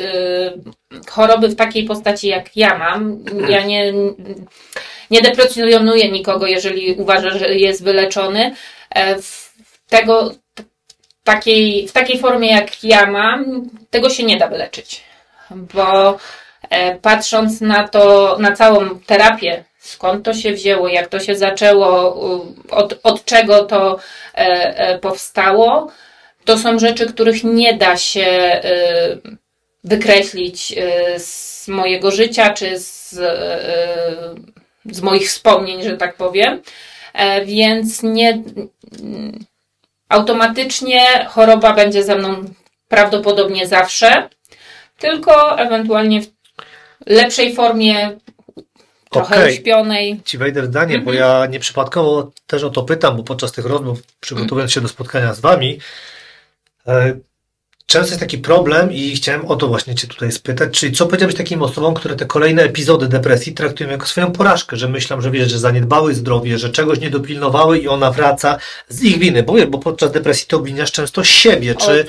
choroby w takiej postaci jak ja mam, ja nie deprecjonuję nikogo, jeżeli uważa, że jest wyleczony. W takiej formie jak ja mam, tego się nie da wyleczyć. Bo patrząc na całą terapię, skąd to się wzięło, jak to się zaczęło, od czego to powstało, to są rzeczy, których nie da się wykreślić z mojego życia, czy z moich wspomnień, że tak powiem. Więc automatycznie choroba będzie ze mną prawdopodobnie zawsze, tylko ewentualnie w lepszej formie, trochę uśpionej. Ci wejdę w zdanie, bo ja nieprzypadkowo też o to pytam, bo podczas tych rozmów, przygotowując się do spotkania z wami, często jest taki problem i chciałem o to właśnie cię tutaj spytać, czyli co powiedziałbyś takim osobom, które te kolejne epizody depresji traktują jako swoją porażkę, że myślą, że wiesz, że zaniedbały zdrowie, że czegoś nie dopilnowały i ona wraca z ich winy, bo podczas depresji to obwiniasz często siebie, czy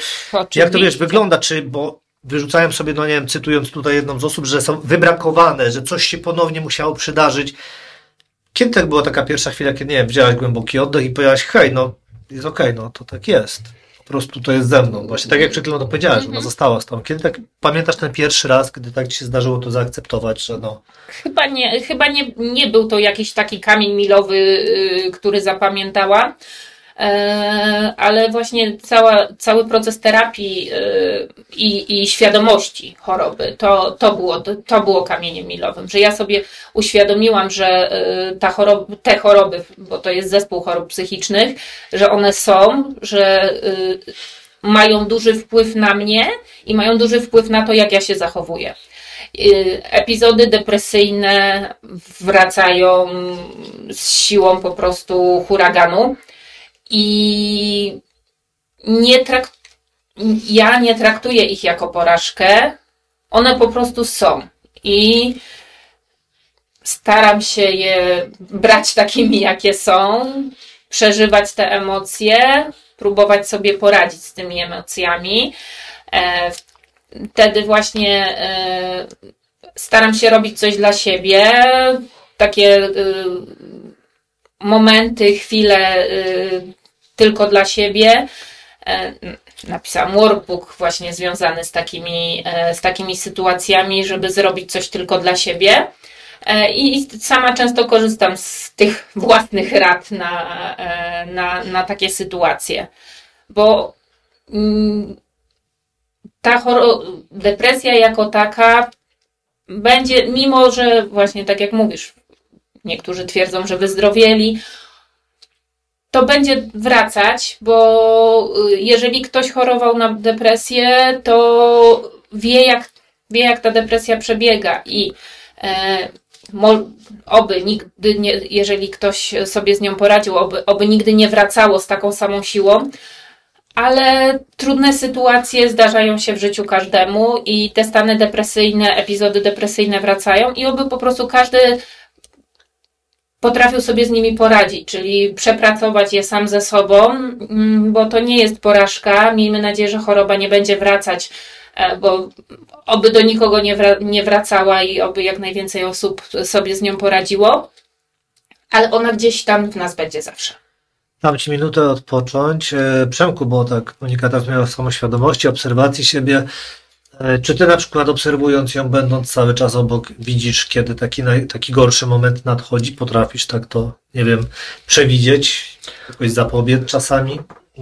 jak to wiesz, wygląda, czy bo wyrzucałem sobie, no nie wiem, cytując tutaj jedną z osób, że są wybrakowane, że coś się ponownie musiało przydarzyć. Kiedy tak była taka pierwsza chwila, kiedy, nie wiem, wzięłaś głęboki oddech i powiedziałaś, hej, no jest okej, no to tak jest. Po prostu to jest ze mną. Właśnie tak jak przed chwilą to powiedziałaś, ona została z tobą. Kiedy tak pamiętasz ten pierwszy raz, kiedy tak ci się zdarzyło to zaakceptować, że no... Chyba nie był to jakiś taki kamień milowy, który zapamiętałam. Ale właśnie cały proces terapii i świadomości choroby, to było kamieniem milowym, że ja sobie uświadomiłam, że te choroby, bo to jest zespół chorób psychicznych, że one są, że mają duży wpływ na mnie i mają duży wpływ na to, jak ja się zachowuję. Epizody depresyjne wracają z siłą po prostu huraganu. I ja nie traktuję ich jako porażkę, one po prostu są i staram się je brać takimi, jakie są, przeżywać te emocje, próbować sobie poradzić z tymi emocjami. Wtedy właśnie staram się robić coś dla siebie, takie momenty, chwile tylko dla siebie. Napisałam workbook właśnie związany z takimi sytuacjami, żeby zrobić coś tylko dla siebie. I sama często korzystam z tych własnych rad na takie sytuacje. Bo ta depresja jako taka będzie, mimo że właśnie tak jak mówisz, niektórzy twierdzą, że wyzdrowieli, to będzie wracać, bo jeżeli ktoś chorował na depresję, to wie jak ta depresja przebiega i oby nigdy nie, jeżeli ktoś sobie z nią poradził, oby nigdy nie wracało z taką samą siłą, ale trudne sytuacje zdarzają się w życiu każdemu i te stany depresyjne, epizody depresyjne wracają i oby po prostu każdy potrafił sobie z nimi poradzić, czyli przepracować je sam ze sobą, bo to nie jest porażka. Miejmy nadzieję, że choroba nie będzie wracać, bo oby do nikogo nie wracała i oby jak najwięcej osób sobie z nią poradziło, ale ona gdzieś tam w nas będzie zawsze. Dam Ci minutę odpocząć. Przemku, bo tak Monika teraz miała samoświadomości, obserwacji siebie. Czy Ty na przykład obserwując ją, będąc cały czas obok, widzisz, kiedy taki gorszy moment nadchodzi? Potrafisz tak to, nie wiem, przewidzieć, jakoś zapobiec czasami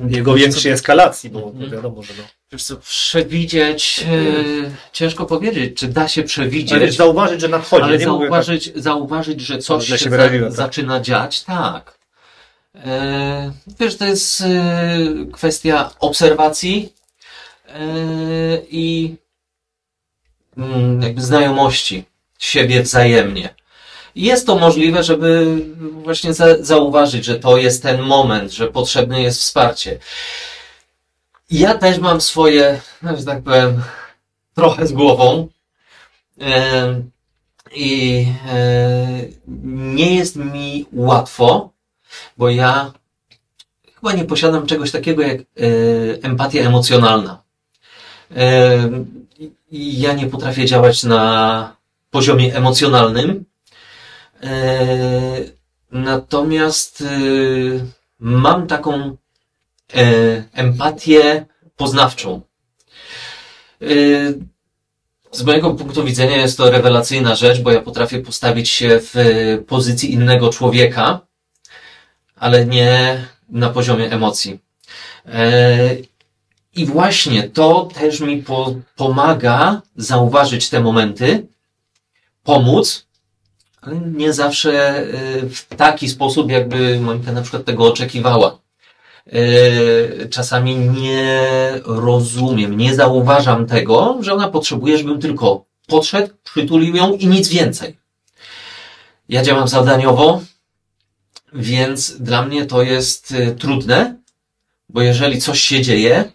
jego większej eskalacji, bo wiadomo, że no. Wiesz co, przewidzieć, ciężko powiedzieć, czy da się przewidzieć. Ale zauważyć, że nadchodzi. Ale nie zauważyć, że coś się zaczyna dziać, tak. Wiesz, to jest kwestia obserwacji i jakby znajomości siebie wzajemnie. I jest to możliwe, żeby właśnie zauważyć, że to jest ten moment, że potrzebne jest wsparcie. Ja też mam swoje, że tak powiem, trochę z głową i nie jest mi łatwo, bo ja chyba nie posiadam czegoś takiego jak empatia emocjonalna. Ja nie potrafię działać na poziomie emocjonalnym, natomiast mam taką empatię poznawczą. Z mojego punktu widzenia jest to rewelacyjna rzecz, bo ja potrafię postawić się w pozycji innego człowieka, ale nie na poziomie emocji. I właśnie to też mi pomaga zauważyć te momenty, pomóc, ale nie zawsze w taki sposób, jakby Monika na przykład tego oczekiwała. Czasami nie rozumiem, nie zauważam tego, że ona potrzebuje, żebym tylko podszedł, przytulił ją i nic więcej. Ja działam zadaniowo, więc dla mnie to jest trudne, bo jeżeli coś się dzieje,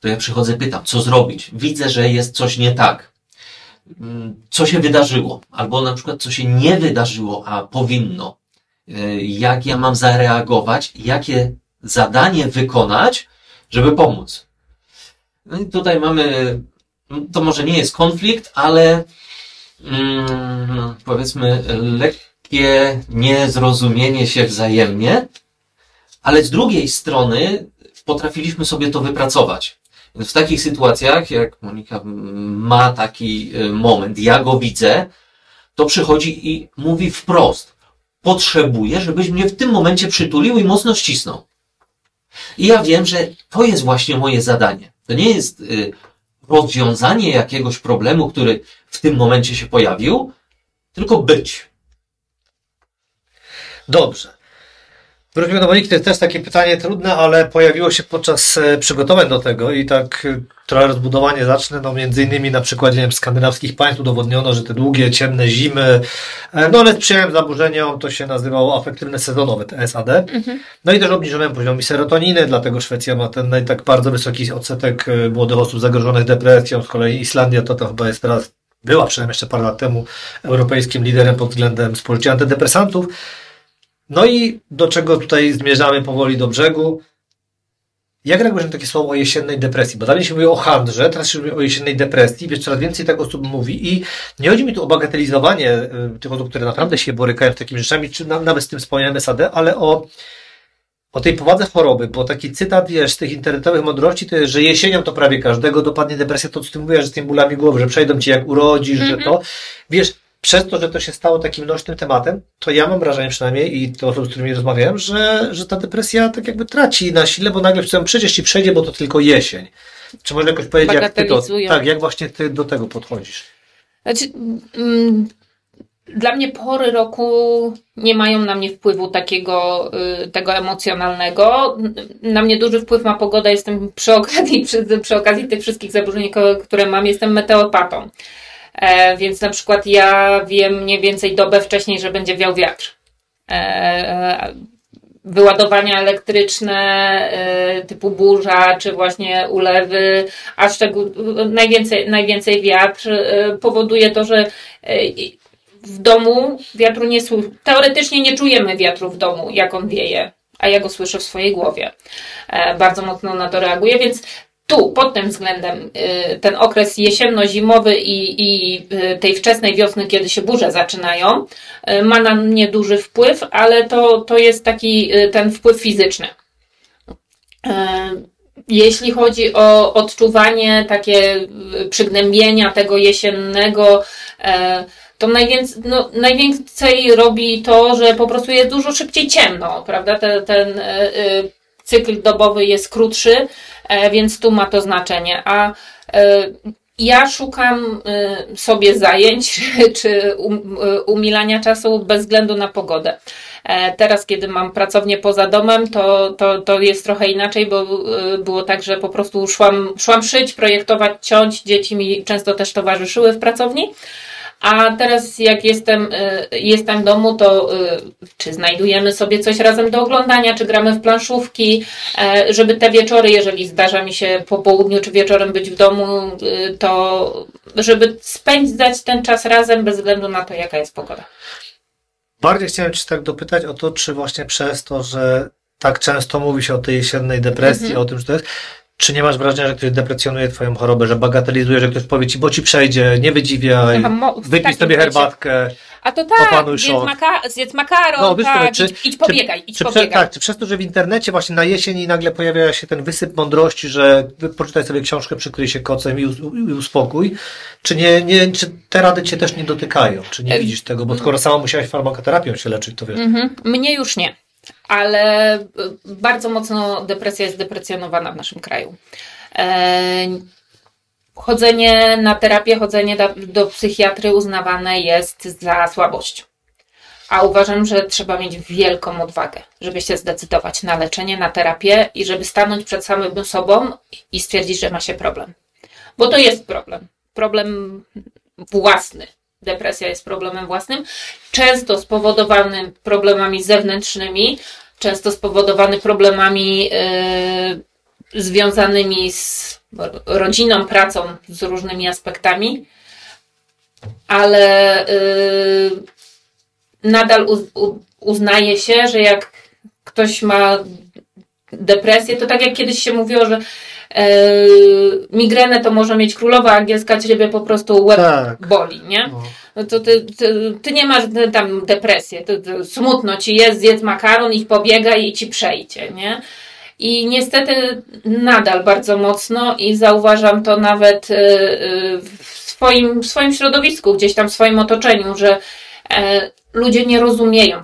to ja przychodzę, pytam, co zrobić? Widzę, że jest coś nie tak. Co się wydarzyło? Albo na przykład, co się nie wydarzyło, a powinno. Jak ja mam zareagować? Jakie zadanie wykonać, żeby pomóc? No i tutaj mamy, to może nie jest konflikt, ale powiedzmy lekkie niezrozumienie się wzajemnie, ale z drugiej strony potrafiliśmy sobie to wypracować. W takich sytuacjach, jak Monika ma taki moment, ja go widzę, to przychodzi i mówi wprost: potrzebuję, żebyś mnie w tym momencie przytulił i mocno ścisnął. I ja wiem, że to jest właśnie moje zadanie. To nie jest rozwiązanie jakiegoś problemu, który w tym momencie się pojawił, tylko być. Dobrze. Wróćmy do Moniki, to jest też takie pytanie trudne, ale pojawiło się podczas przygotowań do tego i tak trochę rozbudowanie zacznę, no między innymi na przykładzie, nie wiem, skandynawskich państw udowodniono, że te długie, ciemne zimy, no one sprzyjają zaburzeniom, to się nazywało afektywne sezonowe, TSAD. No i też obniżonemu poziomowi serotoniny, dlatego Szwecja ma ten tak bardzo wysoki odsetek młodych osób zagrożonych depresją, z kolei Islandia to chyba jest teraz, była przynajmniej jeszcze parę lat temu europejskim liderem pod względem spożycia antydepresantów. No i do czego tutaj zmierzamy powoli do brzegu? Jak reagujesz na takie słowo o jesiennej depresji? Bo dawniej się mówi o handrze, teraz się mówi o jesiennej depresji, wiesz, coraz więcej tak osób mówi i nie chodzi mi tu o bagatelizowanie tych osób, które naprawdę się borykają z takimi rzeczami, czy nawet z tym wspomniałem SAD, ale o tej powadze choroby, bo taki cytat, wiesz, z tych internetowych mądrości to jest, że jesienią to prawie każdego dopadnie depresja, to co ty mówisz, że z tymi bólami głowy, że przejdą ci jak urodzisz, że to, wiesz, przez to, że to się stało takim nośnym tematem, to ja mam wrażenie przynajmniej i to osób, z którymi rozmawiałem, że ta depresja tak jakby traci na sile, bo nagle chcą przecież ci przejdzie, bo to tylko jesień. Czy można jakoś powiedzieć, jak ty to, tak, jak właśnie ty do tego podchodzisz? Znaczy, dla mnie pory roku nie mają na mnie wpływu takiego, tego emocjonalnego. Na mnie duży wpływ ma pogoda. Jestem przy okazji tych wszystkich zaburzeń, które mam, jestem meteopatą. Więc na przykład ja wiem mniej więcej dobę wcześniej, że będzie wiał wiatr. Wyładowania elektryczne typu burza, czy właśnie ulewy, a najwięcej wiatr powoduje to, że w domu wiatru nie słyszę. Teoretycznie nie czujemy wiatru w domu, jak on wieje, a ja go słyszę w swojej głowie. Bardzo mocno na to reaguję, więc tu pod tym względem ten okres jesienno-zimowy i tej wczesnej wiosny, kiedy się burze zaczynają, ma na mnie duży wpływ, ale to jest taki ten wpływ fizyczny. Jeśli chodzi o odczuwanie takie przygnębienia tego jesiennego, to najwięcej robi to, że po prostu jest dużo szybciej ciemno, prawda? Ten cykl dobowy jest krótszy, więc tu ma to znaczenie. A ja szukam sobie zajęć czy umilania czasu bez względu na pogodę. Teraz, kiedy mam pracownię poza domem, to jest trochę inaczej, bo było tak, że po prostu szłam szyć, projektować, ciąć. Dzieci mi często też towarzyszyły w pracowni. A teraz jak jestem w domu, to czy znajdujemy sobie coś razem do oglądania, czy gramy w planszówki, żeby te wieczory, jeżeli zdarza mi się po południu czy wieczorem być w domu, to żeby spędzać ten czas razem bez względu na to, jaka jest pogoda. Bardziej chciałem Cię tak dopytać o to, czy właśnie przez to, że tak często mówi się o tej jesiennej depresji, o tym, że to jest, czy nie masz wrażenia, że ktoś deprecjonuje twoją chorobę, że bagatelizuje, że ktoś powie ci, bo ci przejdzie, nie wydziwiaj, wypij sobie herbatkę, a to tak, opanuj szok. zjedz makaron, No, wiesz, tak, czy, idź pobiegaj. Czy przez to, że w internecie właśnie na jesieni nagle pojawia się ten wysyp mądrości, że poczytaj sobie książkę, przykryj się kocem i uspokój, czy czy te rady cię też nie dotykają, czy nie widzisz tego, bo skoro sama musiałaś farmakoterapią się leczyć, to wiesz. Mnie już nie. Ale bardzo mocno depresja jest deprecjonowana w naszym kraju. Chodzenie na terapię, chodzenie do psychiatry uznawane jest za słabość. A uważam, że trzeba mieć wielką odwagę, żeby się zdecydować na leczenie, na terapię i żeby stanąć przed samym sobą i stwierdzić, że ma się problem. Bo to jest problem. Problem własny. Depresja jest problemem własnym, często spowodowanym problemami zewnętrznymi, często spowodowany problemami związanymi z rodziną, pracą, z różnymi aspektami, ale nadal uznaje się, że jak ktoś ma depresję, to tak jak kiedyś się mówiło, że migrenę to może mieć królowa angielska, ciebie po prostu łeb boli, nie? No to ty nie masz tam depresję, to smutno ci jest, zjedz makaron, ich pobiegaj i ci przejdzie, nie? I niestety nadal bardzo mocno i zauważam to nawet w swoim środowisku, gdzieś tam w swoim otoczeniu, że ludzie nie rozumieją,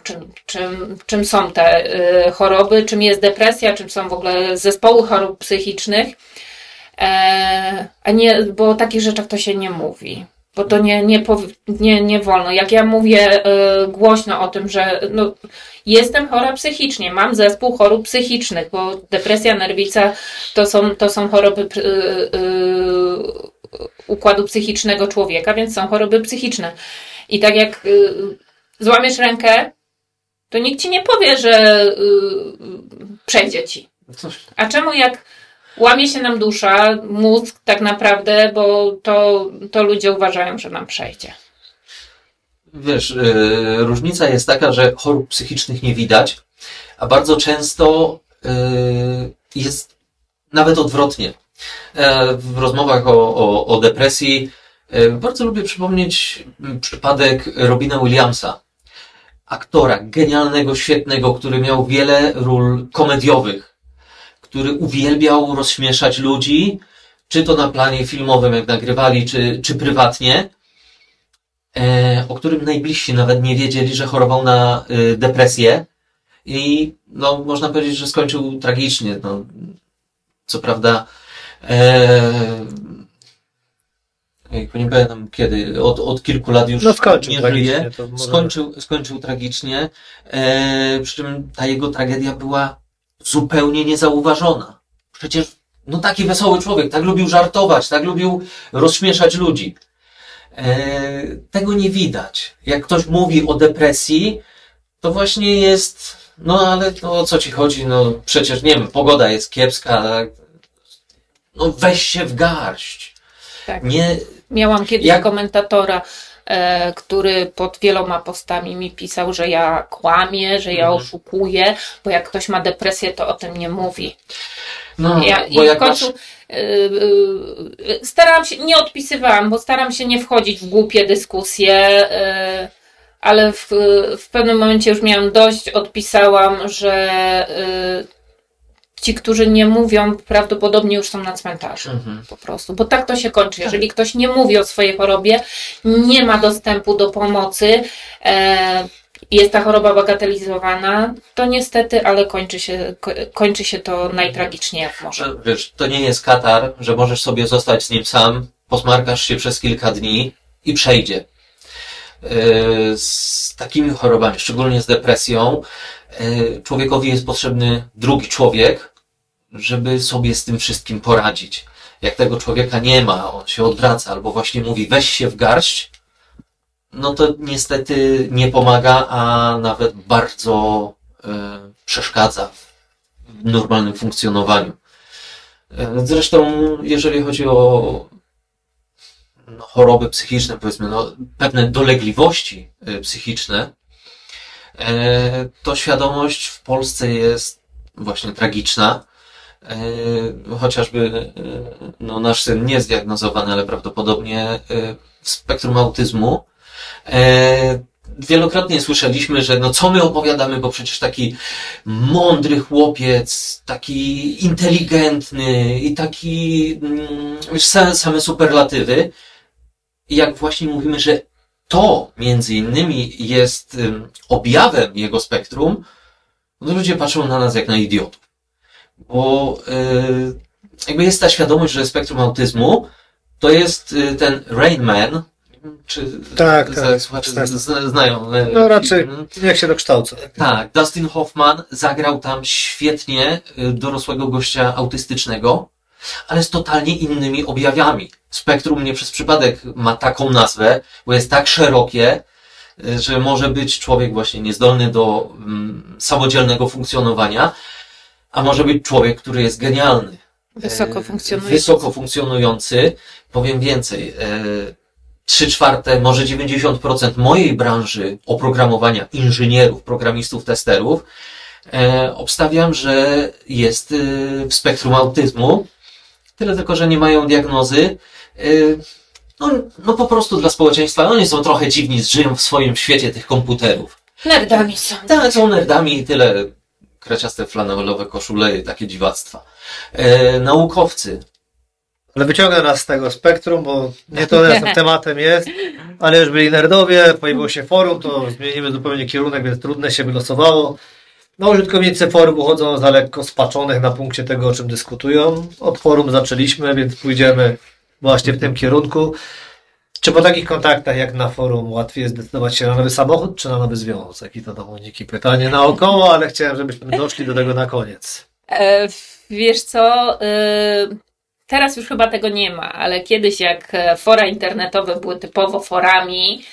czym są te choroby, czym jest depresja, czym są w ogóle zespoły chorób psychicznych, a nie, bo o takich rzeczach to się nie mówi, bo to nie wolno. Jak ja mówię głośno o tym, że no, jestem chora psychicznie, mam zespół chorób psychicznych, bo depresja, nerwica to są choroby układu psychicznego człowieka, więc są choroby psychiczne. I tak jak złamiesz rękę, to nikt ci nie powie, że przejdzie ci. A czemu jak łamie się nam dusza, mózg tak naprawdę, bo to ludzie uważają, że nam przejdzie. Wiesz, różnica jest taka, że chorób psychicznych nie widać, a bardzo często jest nawet odwrotnie. W rozmowach o depresji bardzo lubię przypomnieć przypadek Robina Williamsa. Aktora genialnego, świetnego, który miał wiele ról komediowych, który uwielbiał rozśmieszać ludzi, czy to na planie filmowym, jak nagrywali, czy prywatnie, o którym najbliżsi nawet nie wiedzieli, że chorował na depresję i no, można powiedzieć, że skończył tragicznie. No, co prawda nie pamiętam kiedy, od kilku lat już skończył nie żyje. Skończył tragicznie, przy czym ta jego tragedia była zupełnie niezauważona. Przecież no taki wesoły człowiek, tak lubił żartować, tak lubił rozśmieszać ludzi. Tego nie widać. Jak ktoś mówi o depresji, to właśnie jest, no ale no, o co ci chodzi? No przecież nie wiem, pogoda jest kiepska, tak? No weź się w garść. Tak. Nie, Miałam kiedyś komentatora, który pod wieloma postami mi pisał, że ja kłamię, że ja oszukuję, bo jak ktoś ma depresję, to o tym nie mówi. no, I bo w jak końcu starałam się, nie odpisywałam, bo staram się nie wchodzić w głupie dyskusje, ale w pewnym momencie już miałam dość, odpisałam, że ci, którzy nie mówią, prawdopodobnie już są na cmentarzu. Po prostu. Bo tak to się kończy. Jeżeli ktoś nie mówi o swojej chorobie, nie ma dostępu do pomocy, jest ta choroba bagatelizowana, to niestety, ale kończy się to najtragiczniej jak może. wiesz, to nie jest katar, że możesz sobie zostać z nim sam, posmarkasz się przez kilka dni i przejdzie. Z takimi chorobami, szczególnie z depresją, człowiekowi jest potrzebny drugi człowiek, żeby sobie z tym wszystkim poradzić. Jak tego człowieka nie ma, on się odwraca albo właśnie mówi weź się w garść, no to niestety nie pomaga, a nawet bardzo przeszkadza w normalnym funkcjonowaniu. Zresztą, jeżeli chodzi o choroby psychiczne, powiedzmy, pewne dolegliwości psychiczne, to świadomość w Polsce jest właśnie tragiczna. Chociażby nasz syn nie zdiagnozowany, ale prawdopodobnie w spektrum autyzmu. Wielokrotnie słyszeliśmy, że co my opowiadamy, bo przecież taki mądry chłopiec, taki inteligentny i taki same superlatywy. I jak właśnie mówimy, że to między innymi jest objawem jego spektrum, no ludzie patrzą na nas jak na idiotów. Bo jakby jest ta świadomość, że spektrum autyzmu to jest ten Rain Man, czy Tak. słuchacze znają. No raczej niech się dokształcą. Tak, Dustin Hoffman zagrał tam świetnie dorosłego gościa autystycznego, ale z totalnie innymi objawami. Spektrum nie przez przypadek ma taką nazwę, bo jest tak szerokie, że może być człowiek właśnie niezdolny do samodzielnego funkcjonowania, a może być człowiek, który jest genialny. Wysoko funkcjonujący. Powiem więcej, 3/4, może 90% mojej branży oprogramowania inżynierów, programistów, testerów obstawiam, że jest w spektrum autyzmu. Tyle tylko, że nie mają diagnozy. No po prostu dla społeczeństwa oni są trochę dziwni, żyją w swoim świecie tych komputerów. Nerdami są. Tak, są nerdami i tyle. Kraciaste flanelowe koszule i takie dziwactwa. Naukowcy. Ale wyciąga nas z tego spektrum, bo nie to naszym tematem jest, ale już byli nerdowie, pojawiło się forum, to zmienimy zupełnie kierunek, więc trudne się wylosowało. Użytkownicy forum uchodzą za lekko spaczonych na punkcie tego, o czym dyskutują. Od forum zaczęliśmy, więc pójdziemy właśnie w tym kierunku. Czy po takich kontaktach jak na forum łatwiej jest zdecydować się na nowy samochód, czy na nowy związek? I to do Moniki pytanie naokoło, ale chciałem, żebyśmy doszli do tego na koniec. Wiesz co, teraz już chyba tego nie ma, ale kiedyś jak fora internetowe były typowo forami,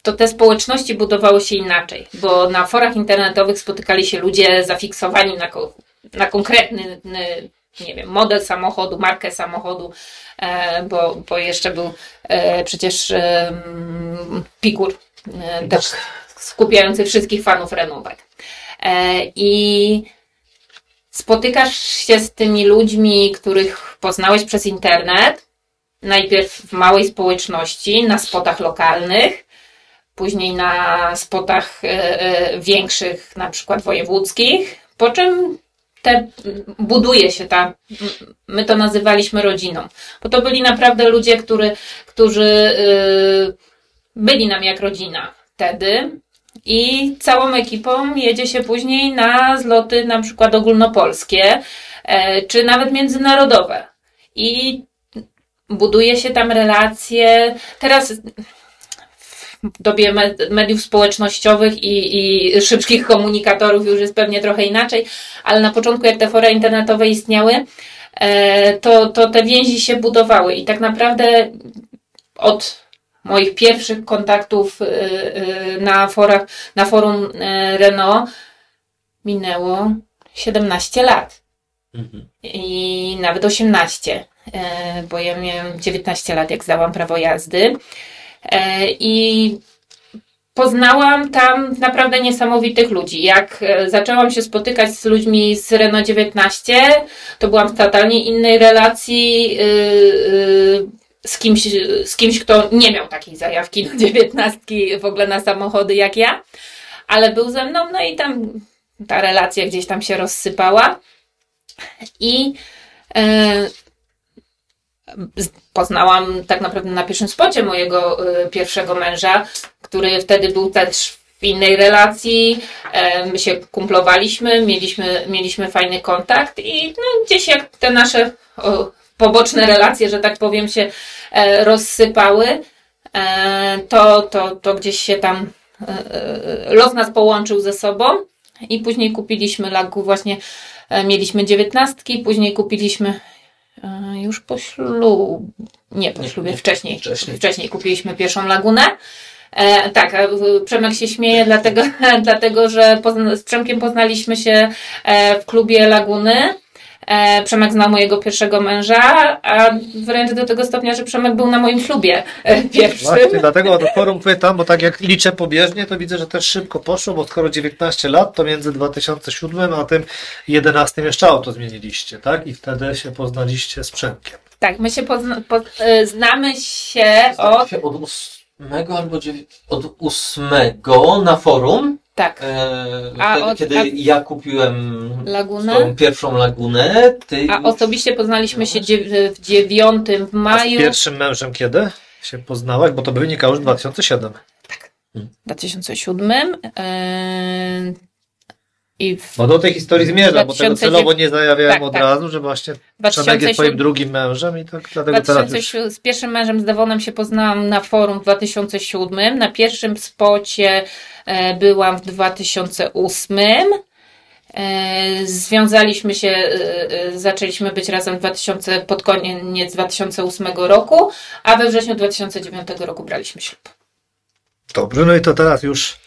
to te społeczności budowały się inaczej, bo na forach internetowych spotykali się ludzie zafiksowani na konkretny, nie wiem, model samochodu, markę samochodu, bo jeszcze był przecież Pikur, tak, skupiający wszystkich fanów renówek. I spotykasz się z tymi ludźmi, których poznałeś przez internet, najpierw w małej społeczności, na spotach lokalnych, później na spotach większych, na przykład wojewódzkich, po czym buduje się my to nazywaliśmy rodziną, bo to byli naprawdę ludzie, którzy byli nam jak rodzina wtedy i całą ekipą jedzie się później na zloty na przykład ogólnopolskie, czy nawet międzynarodowe i buduje się tam relacje. Teraz w dobie mediów społecznościowych i szybkich komunikatorów już jest pewnie trochę inaczej, ale na początku, jak te fora internetowe istniały, to te więzi się budowały i tak naprawdę od moich pierwszych kontaktów na forum Renault minęło 17 lat. I nawet 18, bo ja miałem 19 lat, jak zdałam prawo jazdy. I poznałam tam naprawdę niesamowitych ludzi. Jak zaczęłam się spotykać z ludźmi z Renault 19, to byłam w totalnie innej relacji z kimś, kto nie miał takiej zajawki na 19 w ogóle na samochody jak ja, ale był ze mną, no i tam ta relacja gdzieś tam się rozsypała i poznałam tak naprawdę na pierwszym spocie mojego pierwszego męża, który wtedy był też w innej relacji. My się kumplowaliśmy, mieliśmy fajny kontakt i no, gdzieś jak te nasze poboczne relacje, że tak powiem, się rozsypały, to gdzieś się tam los nas połączył ze sobą i później kupiliśmy właśnie mieliśmy 19, później kupiliśmy już po ślubie, nie po ślubie, wcześniej kupiliśmy pierwszą Lagunę. Tak, Przemek się śmieje, dlatego że z Przemkiem poznaliśmy się w klubie Laguny. Przemek znał mojego pierwszego męża, a wręcz do tego stopnia, że Przemek był na moim ślubie pierwszym. Właśnie, dlatego o to forum pytam, bo tak jak liczę pobieżnie, to widzę, że też szybko poszło, bo skoro 19 lat, to między 2007 a tym 11 jeszcze auto zmieniliście, tak? I wtedy się poznaliście z Przemkiem. Tak, my się znamy się od 8 albo od 8 na forum. Tak. Kiedy ja kupiłem Lagunę? swoją pierwszą Lagunę. A osobiście poznaliśmy się w 9 w maju. A z pierwszym mężem kiedy się poznałaś? Bo to by wynikało już 2007. Tak. W 2007. Bo do tej historii zmierzam, bo tego celowo nie zajawiałem od razu, że właśnie Przemek jest twoim drugim mężem i tak dlatego teraz już... Z pierwszym mężem z Devonem się poznałam na forum w 2007. Na pierwszym spocie byłam w 2008. Związaliśmy się, zaczęliśmy być razem pod koniec 2008 roku, a we wrześniu 2009 roku braliśmy ślub. Dobrze, no i to teraz już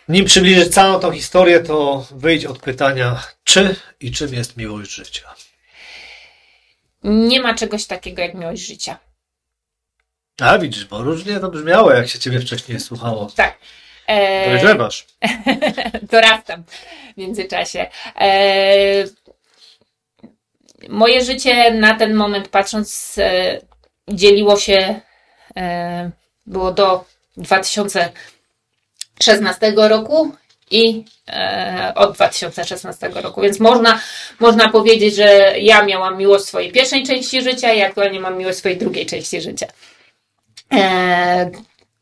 nim przybliżyć całą tą historię, to wyjdź od pytania, czy i czym jest miłość życia. Nie ma czegoś takiego jak miłość życia. A widzisz, bo różnie to brzmiało, jak się ciebie wcześniej słuchało. Tak. Dojrzewasz. Dorastam w międzyczasie. Moje życie na ten moment patrząc dzieliło się, było do 2016 roku i od 2016 roku, więc można powiedzieć, że ja miałam miłość swojej pierwszej części życia i aktualnie mam miłość swojej drugiej części życia.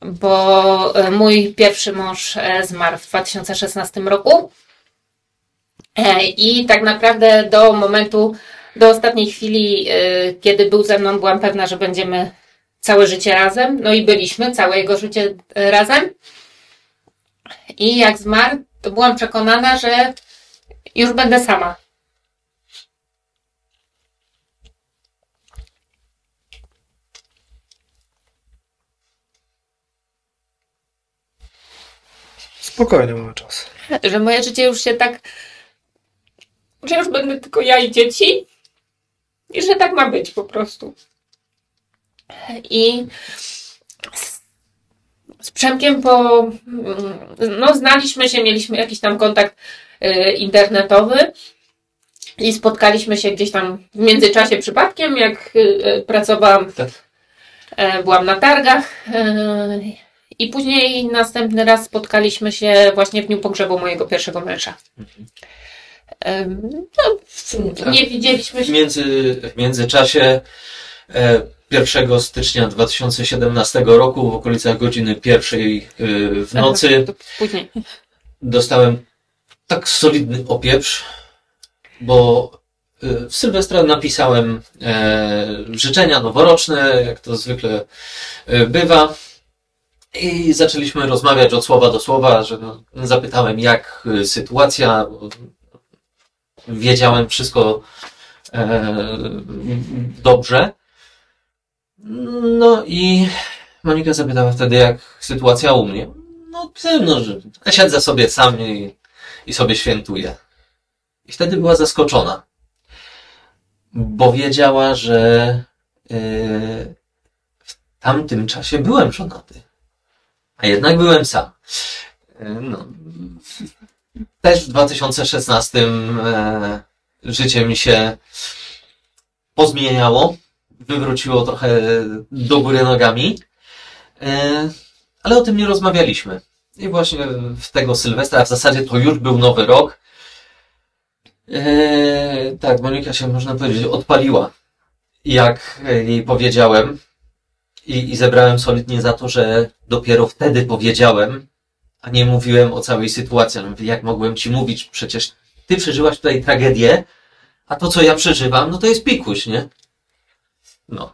Bo mój pierwszy mąż zmarł w 2016 roku i tak naprawdę do ostatniej chwili, kiedy był ze mną, byłam pewna, że będziemy całe życie razem, no i byliśmy całe jego życie razem i jak zmarł, to byłam przekonana, że już będę sama. Spokojnie, mamy czas. Że moje życie już się tak, że już będę tylko ja i dzieci i że tak ma być po prostu. I z Przemkiem znaliśmy się, mieliśmy jakiś tam kontakt internetowy I spotkaliśmy się gdzieś tam w międzyczasie przypadkiem, jak pracowałam, byłam na targach. I później następny raz spotkaliśmy się właśnie w dniu pogrzebu mojego pierwszego męża. Nie widzieliśmy się. W międzyczasie 1 stycznia 2017 roku w okolicach godziny 1 w nocy Później. dostałem tak solidny opieprz, bo w Sylwestra napisałem życzenia noworoczne, jak to zwykle bywa. I zaczęliśmy rozmawiać od słowa do słowa, że zapytałem, jak sytuacja. Wiedziałem wszystko dobrze. No i Monika zapytała wtedy, jak sytuacja u mnie. Że ja siedzę sobie sam i sobie świętuję. I wtedy była zaskoczona, bo wiedziała, że w tamtym czasie byłem żonaty, a jednak byłem sam. Też w 2016 życie mi się pozmieniało, wywróciło trochę do góry nogami, ale o tym nie rozmawialiśmy. I właśnie w tego Sylwestra, a w zasadzie to już był Nowy Rok, tak, Monika się, można powiedzieć, odpaliła. Jak jej powiedziałem i zebrałem solidnie za to, że dopiero wtedy powiedziałem, a nie mówiłem o całej sytuacji. No, jak mogłem ci mówić? Przecież ty przeżyłaś tutaj tragedię, a to, co ja przeżywam, no to jest pikuś, nie? No.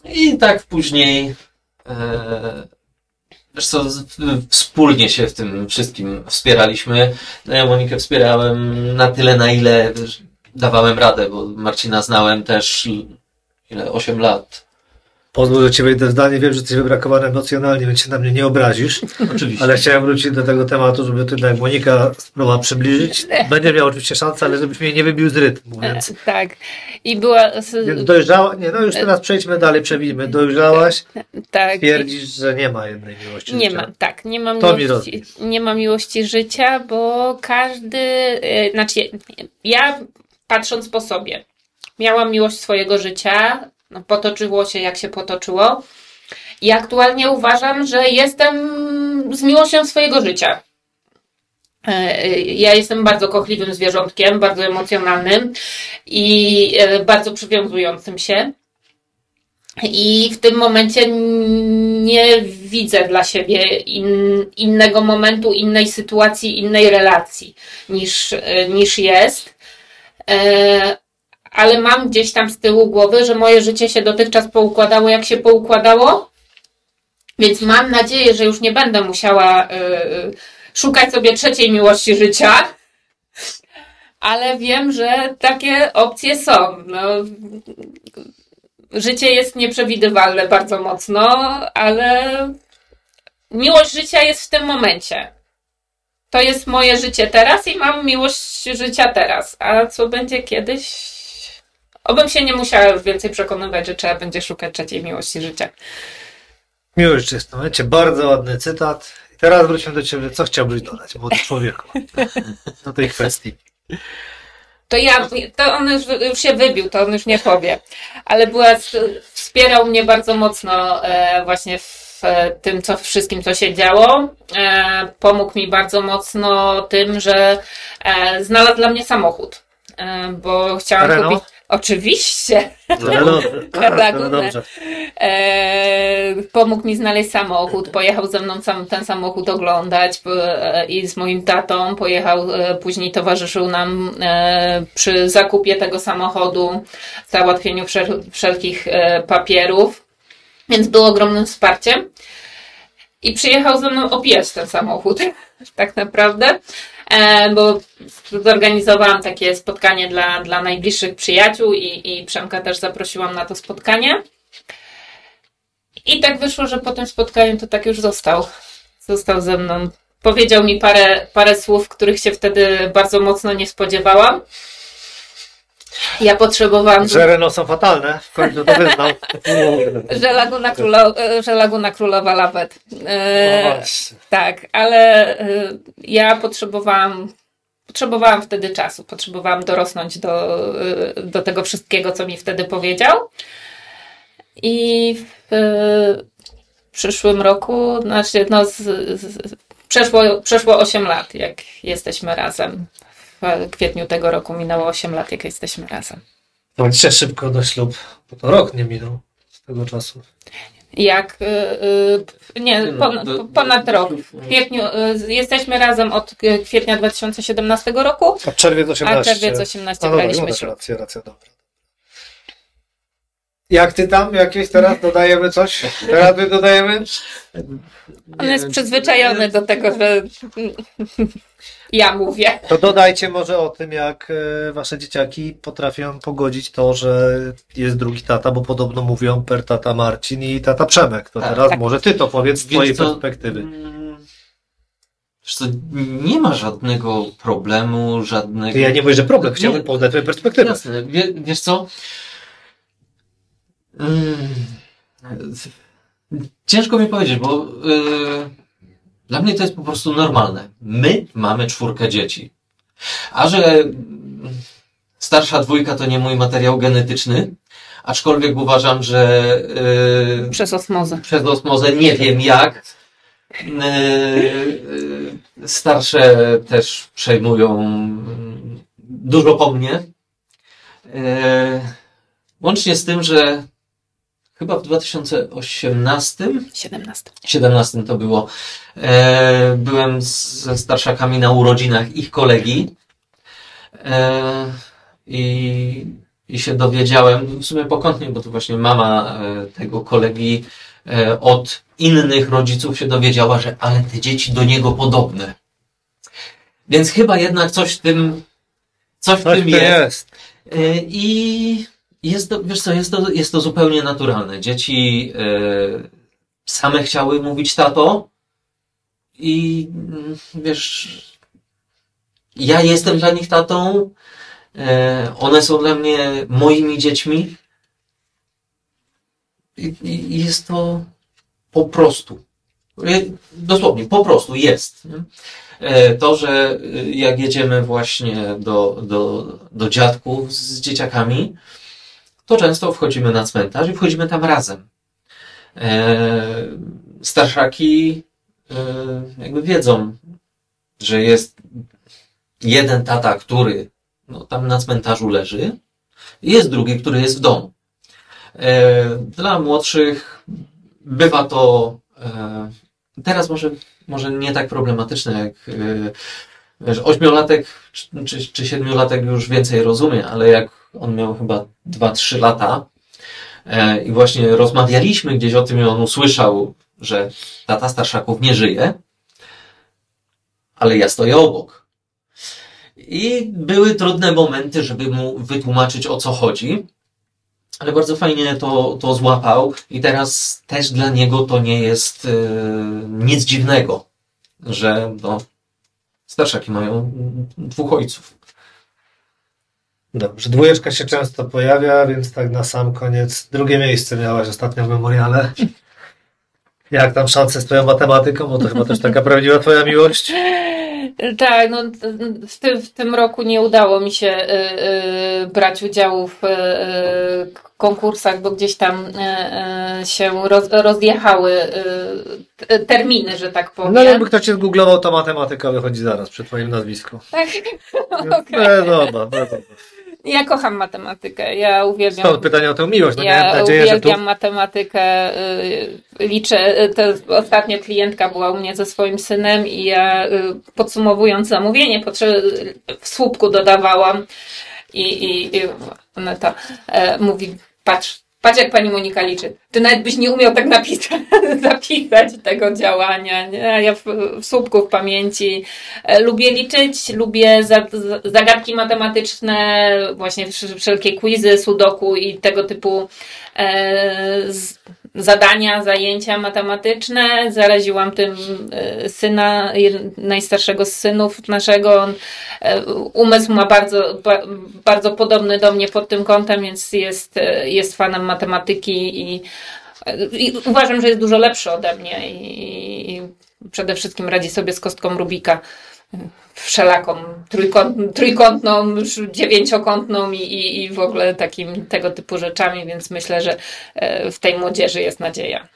I tak później wiesz co, wspólnie się w tym wszystkim wspieraliśmy. No ja Monikę wspierałem na tyle, na ile dawałem radę, bo Marcina znałem też 8 lat. Pozwól, że ci wejdę w zdanie. Wiem, że jesteś wybrakowany emocjonalnie, więc się na mnie nie obrazisz. Oczywiście. Ale chciałem wrócić do tego tematu, żeby tu jak Monika spróbowała przybliżyć. Będzie miał oczywiście szansę, ale żebyś mnie nie wybił z rytmu, mówiąc. Tak. I była... Więc dojrzała... Nie, no już teraz przejdźmy dalej, przewidźmy. Dojrzałaś, Tak. twierdzisz, że nie ma jednej miłości Nie życia. ma, tak, nie ma To mi miłości, nie ma miłości życia, bo każdy, znaczy ja patrząc po sobie, miałam miłość swojego życia, no, potoczyło się jak się potoczyło i aktualnie uważam, że jestem z miłością swojego życia. Ja jestem bardzo kochliwym zwierzątkiem, bardzo emocjonalnym i bardzo przywiązującym się. I w tym momencie nie widzę dla siebie innego momentu, innej sytuacji, innej relacji niż jest. Ale mam gdzieś tam z tyłu głowy, że moje życie się dotychczas poukładało, jak się poukładało. Więc mam nadzieję, że już nie będę musiała szukać sobie trzeciej miłości życia. Ale wiem, że takie opcje są. No, życie jest nieprzewidywalne bardzo mocno, ale miłość życia jest w tym momencie. To jest moje życie teraz i mam miłość życia teraz. A co będzie kiedyś? Obym się nie musiała już więcej przekonywać, że trzeba będzie szukać trzeciej miłości życia. Miłość jest w tym momencie bardzo ładny cytat. I teraz wróćmy do ciebie. Co chciałbyś dodać, młody człowieku, do tej kwestii? To on już się wybił, to on już nie powie. Ale wspierał mnie bardzo mocno właśnie w tym, wszystkim, co się działo. Pomógł mi bardzo mocno tym, że znalazł dla mnie samochód. Bo chciałam Renault? kupić... Oczywiście. No dobrze. Pomógł mi znaleźć samochód, pojechał ze mną ten samochód oglądać i z moim tatą pojechał, później towarzyszył nam przy zakupie tego samochodu, załatwieniu wszelkich papierów, więc był ogromnym wsparciem i przyjechał ze mną opijać ten samochód, tak naprawdę. Bo zorganizowałam takie spotkanie dla najbliższych przyjaciół i Przemka też zaprosiłam na to spotkanie. I tak wyszło, że po tym spotkaniu to tak już został ze mną. Powiedział mi parę słów, których się wtedy bardzo mocno nie spodziewałam. Ja potrzebowałam... Że Renault są fatalne, w końcu to wyznał. Że Laguna Królowa Lawet. No właśnie. Tak, ale ja potrzebowałam potrzebowałam wtedy czasu, potrzebowałam dorosnąć do tego wszystkiego, co mi wtedy powiedział. I w przyszłym roku, znaczy przeszło 8 lat, jak jesteśmy razem. W kwietniu tego roku minęło 8 lat, jak jesteśmy razem. No dzisiaj szybko do ślub, bo to rok nie minął z tego czasu. Jak, ponad rok. W kwietniu, jesteśmy razem od kwietnia 2017 roku, A czerwiec 18. a czerwiec 18 No braliśmy dobra, ślub. racja, dobra. Jak ty tam? Jakieś teraz dodajemy coś? Teraz my dodajemy? On jest przyzwyczajony do tego, że ja mówię. To dodajcie może o tym, jak wasze dzieciaki potrafią pogodzić to, że jest drugi tata, bo podobno mówią per tata Marcin i tata Przemek. To Tak, teraz tak. może ty to powiedz z Wiesz twojej co, perspektywy. Wiesz co, nie ma żadnego problemu, żadnego... Ja nie mówię, że problem, Nie. chciałbym poznać twoją perspektywę. Jasne. Wiesz co? Ciężko mi powiedzieć, bo dla mnie to jest po prostu normalne. My mamy 4 dzieci. A że starsza 2 to nie mój materiał genetyczny, aczkolwiek uważam, że Przez osmozę. przez osmozę nie wiem jak. Starsze też przejmują dużo po mnie. Łącznie z tym, że chyba w 2018, 17 to było, byłem ze starszakami na urodzinach ich kolegi i się dowiedziałem, w sumie pokątnie, bo to właśnie mama tego kolegi od innych rodziców się dowiedziała, że ale te dzieci do niego podobne. Więc chyba jednak coś w tym jest. I jest to, wiesz co, jest to zupełnie naturalne. Dzieci same chciały mówić tato i wiesz, ja jestem dla nich tatą, one są dla mnie moimi dziećmi i jest to po prostu. Dosłownie, po prostu jest. Nie? To, że jak jedziemy właśnie do dziadków z dzieciakami, to często wchodzimy na cmentarz i wchodzimy tam razem. Starszaki jakby wiedzą, że jest jeden tata, który tam na cmentarzu leży i jest drugi, który jest w domu. Dla młodszych bywa to teraz może nie tak problematyczne jak wiesz, 8-latek czy 7-latek już więcej rozumie, ale jak on miał chyba 2-3 lata i właśnie rozmawialiśmy gdzieś o tym i on usłyszał, że tata starszaków nie żyje, ale ja stoję obok. I były trudne momenty, żeby mu wytłumaczyć, o co chodzi, ale bardzo fajnie to złapał i teraz też dla niego to nie jest nic dziwnego, że starszaki mają 2 ojców. Dobrze, 2 się często pojawia, więc tak na sam koniec. 2 miejsce miałaś ostatnio w memoriale. Jak tam szanse z twoją matematyką? Bo to chyba też taka prawdziwa twoja miłość. Tak, w tym roku nie udało mi się brać udziału w konkursach, bo gdzieś tam się rozjechały terminy, że tak powiem. No jakby ktoś cię zgooglował, to matematyka wychodzi zaraz przy twoim nazwisku. Tak, Dobra. Ja kocham matematykę, ja uwielbiam. Stąd pytanie o tę miłość. Ja miałem nadzieję, że tu... uwielbiam matematykę, liczę, ostatnio klientka była u mnie ze swoim synem i ja podsumowując zamówienie, w słupku dodawałam i ona to mówi, patrz jak pani Monika liczy. Ty nawet byś nie umiał tak zapisać tego działania. Nie? Ja w słupku w pamięci lubię liczyć, lubię zagadki matematyczne, właśnie wszelkie quizy, sudoku i tego typu zadania, zajęcia matematyczne. Zaraziłam tym syna, najstarszego z synów naszego. On, umysł ma bardzo podobny do mnie pod tym kątem, więc jest fanem matematyki i uważam, że jest dużo lepszy ode mnie i przede wszystkim radzi sobie z kostką Rubika wszelaką trójkątną, już dziewięciokątną i w ogóle tego typu rzeczami, więc myślę, że w tej młodzieży jest nadzieja.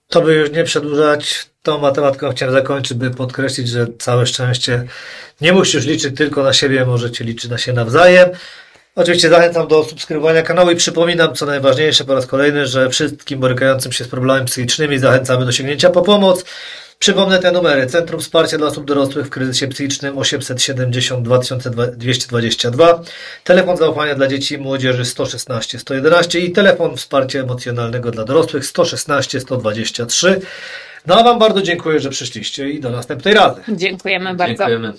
To by już nie przedłużać, tą matematyką chciałem zakończyć, by podkreślić, że całe szczęście nie musisz liczyć tylko na siebie, możecie liczyć na siebie nawzajem. Oczywiście zachęcam do subskrybowania kanału i przypominam, co najważniejsze po raz kolejny, że wszystkim borykającym się z problemami psychicznymi zachęcamy do sięgnięcia po pomoc. Przypomnę te numery. Centrum Wsparcia dla Osób Dorosłych w Kryzysie Psychicznym 870 2222, telefon zaufania dla dzieci i młodzieży 116 111 i telefon wsparcia emocjonalnego dla dorosłych 116 123. No a Wam bardzo dziękuję, że przyszliście i do następnej razy. Dziękujemy bardzo. Dziękujemy.